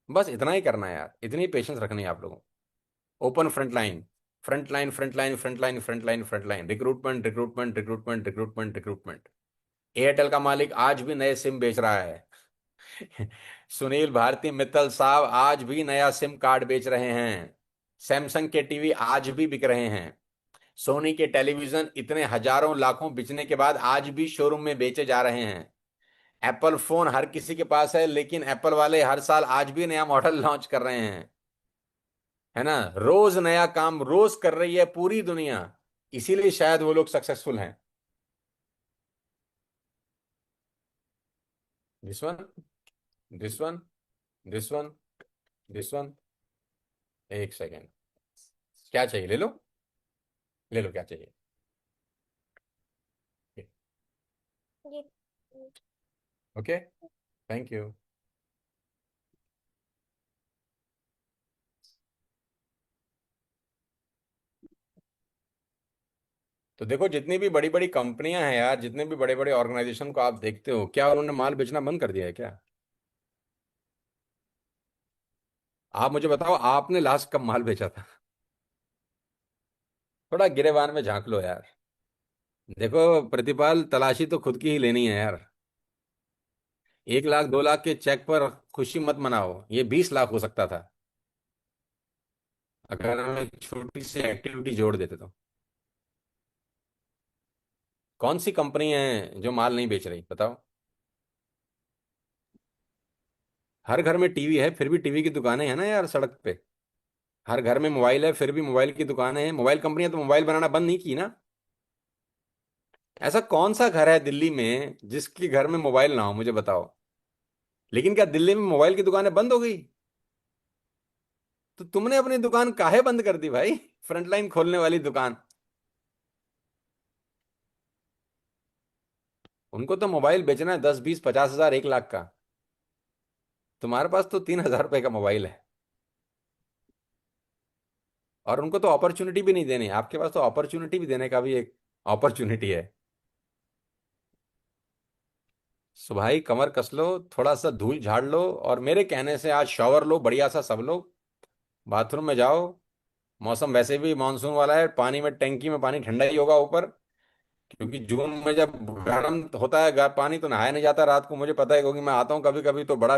बस इतना ही करना है यार, इतनी पेशेंस रखनी है आप लोगों को। Open frontline, frontline, frontline, frontline, frontline, frontline, recruitment, recruitment, recruitment, recruitment, recruitment. Airtel का मालिक आज भी नए सिम बेच रहा है सुनील भारती मित्तल साहब आज भी नया सिम कार्ड बेच रहे हैं। सैमसंग के टीवी आज भी बिक रहे हैं। सोनी के टेलीविजन इतने हजारों लाखों बिकने के बाद आज भी शोरूम में बेचे जा रहे हैं। एप्पल फोन हर किसी के पास है, लेकिन एप्पल वाले हर साल आज भी नया मॉडल लॉन्च कर रहे हैं। है ना? रोज नया काम रोज कर रही है पूरी दुनिया, इसीलिए शायद वो लोग सक्सेसफुल हैं। This one, this one, this one, this one. एक सेकेंड, क्या चाहिए ले लो, ले लो क्या चाहिए। Okay, thank you. तो देखो जितनी भी बड़ी बड़ी कंपनियां हैं यार, जितने भी बड़े बड़े ऑर्गेनाइजेशन को आप देखते हो, क्या उन्होंने माल बेचना बंद कर दिया है क्या? आप मुझे बताओ, आपने लास्ट कब माल बेचा था? थोड़ा गिरेबान में झांक लो यार। देखो प्रतिपाल, तलाशी तो खुद की ही लेनी है यार। 1 लाख 2 लाख के चेक पर खुशी मत मनाओ, ये 20 लाख हो सकता था। अगर हम एक छोटी सी एक्टिविटी जोड़ देते तो कौन सी कंपनी है जो माल नहीं बेच रही, बताओ। हर घर में टीवी है, फिर भी टीवी की दुकानें हैं ना यार सड़क पे। हर घर में मोबाइल है, फिर भी मोबाइल की दुकानें हैं। मोबाइल कंपनियां तो मोबाइल बनाना बंद नहीं की ना। ऐसा कौन सा घर है दिल्ली में जिसके घर में मोबाइल ना हो, मुझे बताओ। लेकिन क्या दिल्ली में मोबाइल की दुकानें बंद हो गई? तो तुमने अपनी दुकान काहे बंद कर दी भाई? फ्रंटलाइन खोलने वाली दुकान। उनको तो मोबाइल बेचना है 10, 20, 50 हजार, 1 लाख का। तुम्हारे पास तो 3 हजार रुपए का मोबाइल है। और उनको तो अपॉर्चुनिटी भी नहीं देनी, आपके पास तो अपॉर्चुनिटी भी देने का भी एक अपॉर्चुनिटी है। सो भाई कमर कस लो, थोड़ा सा धूल झाड़ लो, और मेरे कहने से आज शॉवर लो बढ़िया सा सब लोग। बाथरूम में जाओ। मौसम वैसे भी मानसून वाला है, पानी में टैंकी में पानी ठंडा ही होगा ऊपर। क्योंकि जून में जब गर्म होता है पानी तो नहाया नहीं जाता रात को, मुझे पता है, क्योंकि मैं आता हूँ कभी कभी तो बड़ा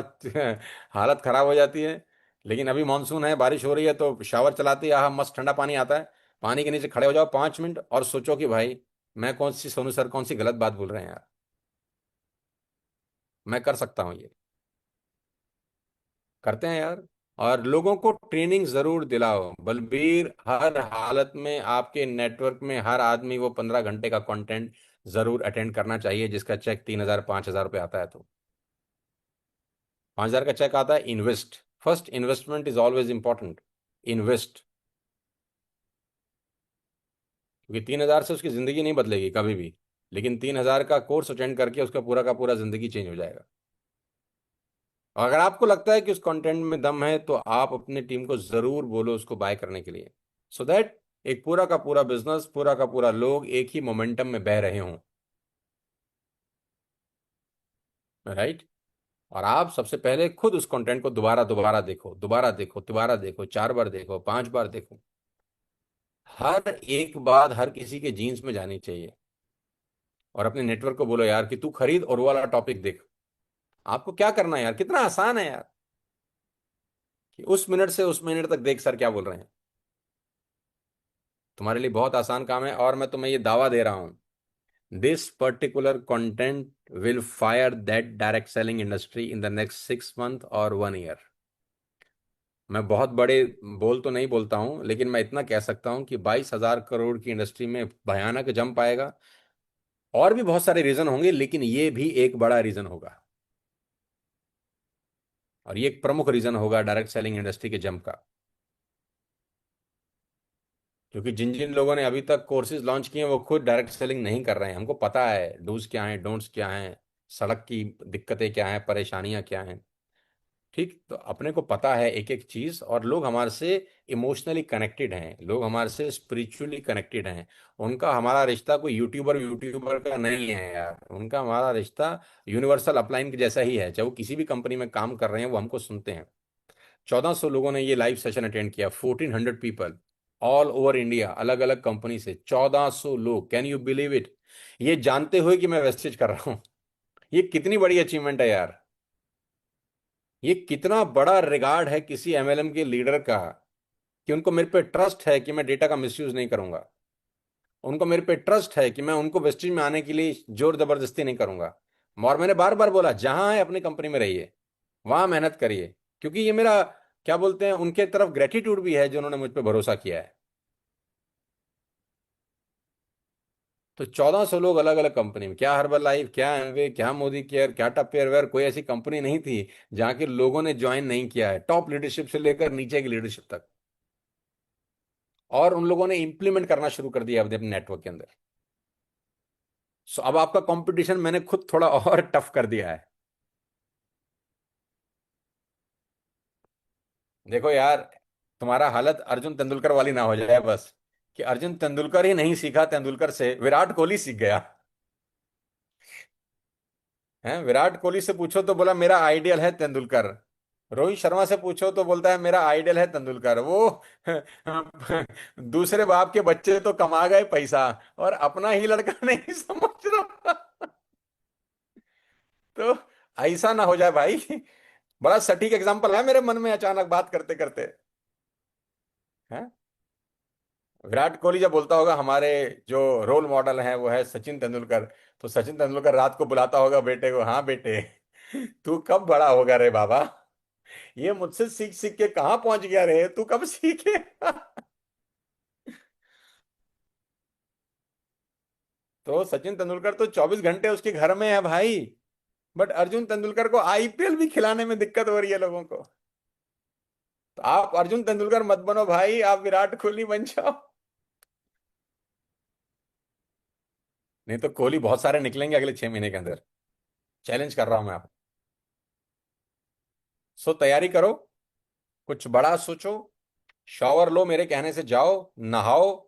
हालत खराब हो जाती है। लेकिन अभी मानसून है, बारिश हो रही है, तो शावर चलाते ही आह मस्त ठंडा पानी आता है। पानी के नीचे खड़े हो जाओ 5 मिनट और सोचो कि भाई मैं कौन सी, सोनू सर कौन सी गलत बात बोल रहे हैं यार। मैं कर सकता हूँ ये। करते हैं यार। और लोगों को ट्रेनिंग जरूर दिलाओ बलबीर, हर हालत में आपके नेटवर्क में हर आदमी वो 15 घंटे का कंटेंट जरूर अटेंड करना चाहिए, जिसका चेक 3 हजार 5 हजार रुपये आता है। तो 5 हजार का चेक आता है, invest. First investment is always important. Invest. क्योंकि 3 हजार से उसकी जिंदगी नहीं बदलेगी कभी भी, लेकिन 3 हजार का कोर्स अटेंड करके उसका पूरा का पूरा जिंदगी चेंज हो जाएगा। और अगर आपको लगता है कि उस कंटेंट में दम है, तो आप अपनी टीम को जरूर बोलो उसको बाय करने के लिए, सो दैट एक पूरा का पूरा बिजनेस, पूरा का पूरा लोग एक ही मोमेंटम में बह रहे हों। राइट। और आप सबसे पहले खुद उस कंटेंट को दोबारा दोबारा देखो, दोबारा देखो, दोबारा देखो, 4 बार देखो, 5 बार देखो। हर एक बात हर किसी के जीन्स में जानी चाहिए। और अपने नेटवर्क को बोलो यार कि तू खरीद और वो वाला टॉपिक देख। आपको क्या करना है यार, कितना आसान है यार, कि उस मिनट से उस मिनट तक देख सर क्या बोल रहे हैं। तुम्हारे लिए बहुत आसान काम है, और मैं तुम्हें ये दावा दे रहा हूं, this particular content will fire that direct selling industry in the next 6 month और 1 ईयर। मैं बहुत बड़े बोल तो नहीं बोलता हूं, लेकिन मैं इतना कह सकता हूं कि 22 हजार करोड़ की इंडस्ट्री में भयानक जंप आएगा। और भी बहुत सारे रीजन होंगे, लेकिन ये भी एक बड़ा रीजन होगा। और ये एक प्रमुख रीजन होगा डायरेक्ट सेलिंग इंडस्ट्री के जंप का। क्योंकि जिन जिन लोगों ने अभी तक कोर्सेज लॉन्च किए हैं वो खुद डायरेक्ट सेलिंग नहीं कर रहे हैं। हमको पता है डूज क्या हैं, डोंट्स क्या हैं, सड़क की दिक्कतें क्या हैं, परेशानियां क्या हैं। ठीक, तो अपने को पता है एक एक चीज, और लोग हमारे से इमोशनली कनेक्टेड हैं, लोग हमारे से स्पिरिचुअली कनेक्टेड हैं। उनका हमारा रिश्ता कोई यूट्यूबर यूट्यूबर का नहीं है यार, उनका हमारा रिश्ता यूनिवर्सल अपलाइन के जैसा ही है। चाहे वो किसी भी कंपनी में काम कर रहे हैं, वो हमको सुनते हैं। 1400 लोगों ने ये लाइव सेशन अटेंड किया, 1400 पीपल ऑल ओवर इंडिया, अलग अलग कंपनी से 1400 लोग। Can you believe it? ये जानते हुए कि मैं वेस्टेज कर रहा हूं, ये कितनी बड़ी अचीवमेंट है यार। ये कितना बड़ा रिगार्ड है किसी एमएलएम के लीडर का, कि उनको मेरे पे ट्रस्ट है कि मैं डेटा का मिसयूज नहीं करूंगा। उनको मेरे पे ट्रस्ट है कि मैं उनको वेस्टेज में आने के लिए जोर जबरदस्ती नहीं करूंगा। और मैंने बार बार बोला, जहां है अपनी कंपनी में रहिए, वहां मेहनत करिए। क्योंकि ये मेरा, क्या बोलते हैं, उनके तरफ ग्रेटिट्यूड भी है जो उन्होंने मुझ पर भरोसा किया है। तो 1400 लोग अलग अलग कंपनी में, क्या हर्बल लाइफ, क्या एमवे, क्या मोदी केयर, क्या टपेरवेयर, कोई ऐसी कंपनी नहीं थी जहां के लोगों ने ज्वाइन नहीं किया है, टॉप लीडरशिप से लेकर नीचे की लीडरशिप तक। और उन लोगों ने इंप्लीमेंट करना शुरू कर दिया अपने नेटवर्क के अंदर। सो अब आपका कंपटीशन मैंने खुद थोड़ा और टफ कर दिया है। देखो यार, तुम्हारा हालत अर्जुन तेंदुलकर वाली ना हो जाए बस, कि अर्जुन तेंदुलकर ही नहीं सीखा तेंदुलकर से, विराट कोहली सीख गया है। विराट कोहली से पूछो तो बोला मेरा आइडियल है तेंदुलकर। रोहित शर्मा से पूछो तो बोलता है मेरा आइडियल है तेंदुलकर। वो दूसरे बाप के बच्चे तो कमा गए पैसा, और अपना ही लड़का नहीं समझ रहा। तो ऐसा ना हो जाए भाई। बड़ा सटीक एग्जांपल है मेरे मन में अचानक बात करते करते। है। विराट कोहली जब बोलता होगा हमारे जो रोल मॉडल हैं वो है सचिन तेंदुलकर, तो सचिन तेंदुलकर रात को बुलाता होगा बेटे को, हाँ बेटे तू कब बड़ा होगा रे बाबा, ये मुझसे सीख सीख के कहाँ पहुंच गया रे, तू कब सीखे तो सचिन तेंदुलकर तो 24 घंटे उसके घर में है भाई, बट अर्जुन तेंदुलकर को आईपीएल भी खिलाने में दिक्कत हो रही है लोगों को। तो आप अर्जुन तेंदुलकर मत बनो भाई, आप विराट कोहली बन जाओ। नहीं तो कोहली बहुत सारे निकलेंगे अगले 6 महीने के अंदर, चैलेंज कर रहा हूं मैं आप। सो तैयारी करो, कुछ बड़ा सोचो, शॉवर लो, मेरे कहने से जाओ, नहाओ,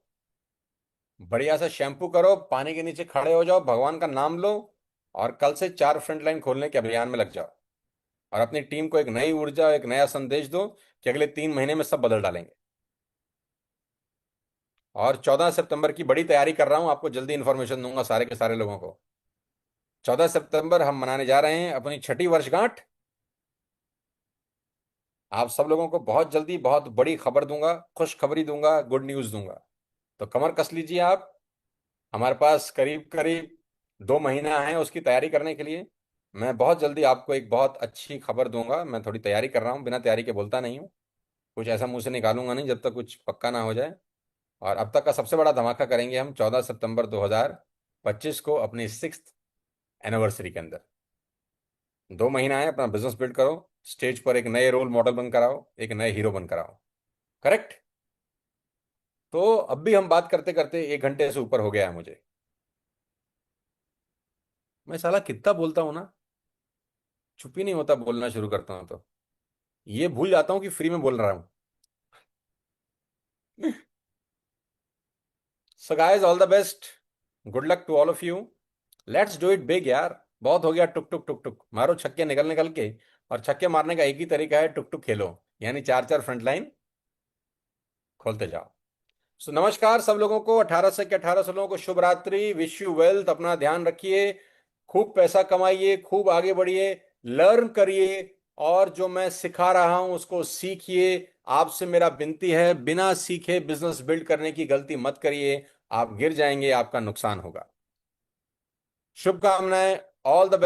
बढ़िया सा शैम्पू करो, पानी के नीचे खड़े हो जाओ, भगवान का नाम लो, और कल से 4 फ्रंट लाइन खोलने के अभियान में लग जाओ, और अपनी टीम को एक नई ऊर्जा, एक नया संदेश दो कि अगले 3 महीने में सब बदल डालेंगे। और 14 सितंबर की बड़ी तैयारी कर रहा हूं, आपको जल्दी इंफॉर्मेशन दूंगा सारे के सारे लोगों को। 14 सितंबर हम मनाने जा रहे हैं अपनी 6ठी वर्षगांठ। आप सब लोगों को बहुत जल्दी बहुत बड़ी खबर दूंगा, खुशखबरी दूंगा, गुड न्यूज दूंगा। तो कमर कस लीजिए आप, हमारे पास करीब करीब 2 महीना है उसकी तैयारी करने के लिए। मैं बहुत जल्दी आपको एक बहुत अच्छी खबर दूंगा, मैं थोड़ी तैयारी कर रहा हूँ, बिना तैयारी के बोलता नहीं हूँ, कुछ ऐसा मुंह से निकालूंगा नहीं जब तक कुछ पक्का ना हो जाए। और अब तक का सबसे बड़ा धमाका करेंगे हम 14 सितंबर 2025 को अपनी 6th एनिवर्सरी के अंदर। 2 महीना है, अपना बिजनेस बिल्ड करो, स्टेज पर एक नए रोल मॉडल बनकर आओ, एक नए हीरो बनकर आओ। करेक्ट। तो अब भी हम बात करते करते 1 घंटे से ऊपर हो गया है मुझे। मैं साला कितना बोलता हूं ना, चुप ही नहीं होता, बोलना शुरू करता हूं तो ये भूल जाता हूं कि फ्री में बोल रहा हूं। So guys, all the best, good luck to all of you, let's do it big यार। बहुत हो गया टुक टुक टुक टुक, मारो छक्के निकल निकल के, और छक्के मारने का एक ही तरीका है, टुक टुक खेलो, यानी 4 4 फ्रंट लाइन खोलते जाओ। सो नमस्कार सब लोगों को, 18 से 18 लोगों को शुभ रात्रि, विश यू वेल्थ, अपना ध्यान रखिए, खूब पैसा कमाइए, खूब आगे बढ़िए, लर्न करिए, और जो मैं सिखा रहा हूं उसको सीखिए। आपसे मेरा विनती है, बिना सीखे बिजनेस बिल्ड करने की गलती मत करिए, आप गिर जाएंगे, आपका नुकसान होगा। शुभकामनाएं, ऑल द बेस्ट।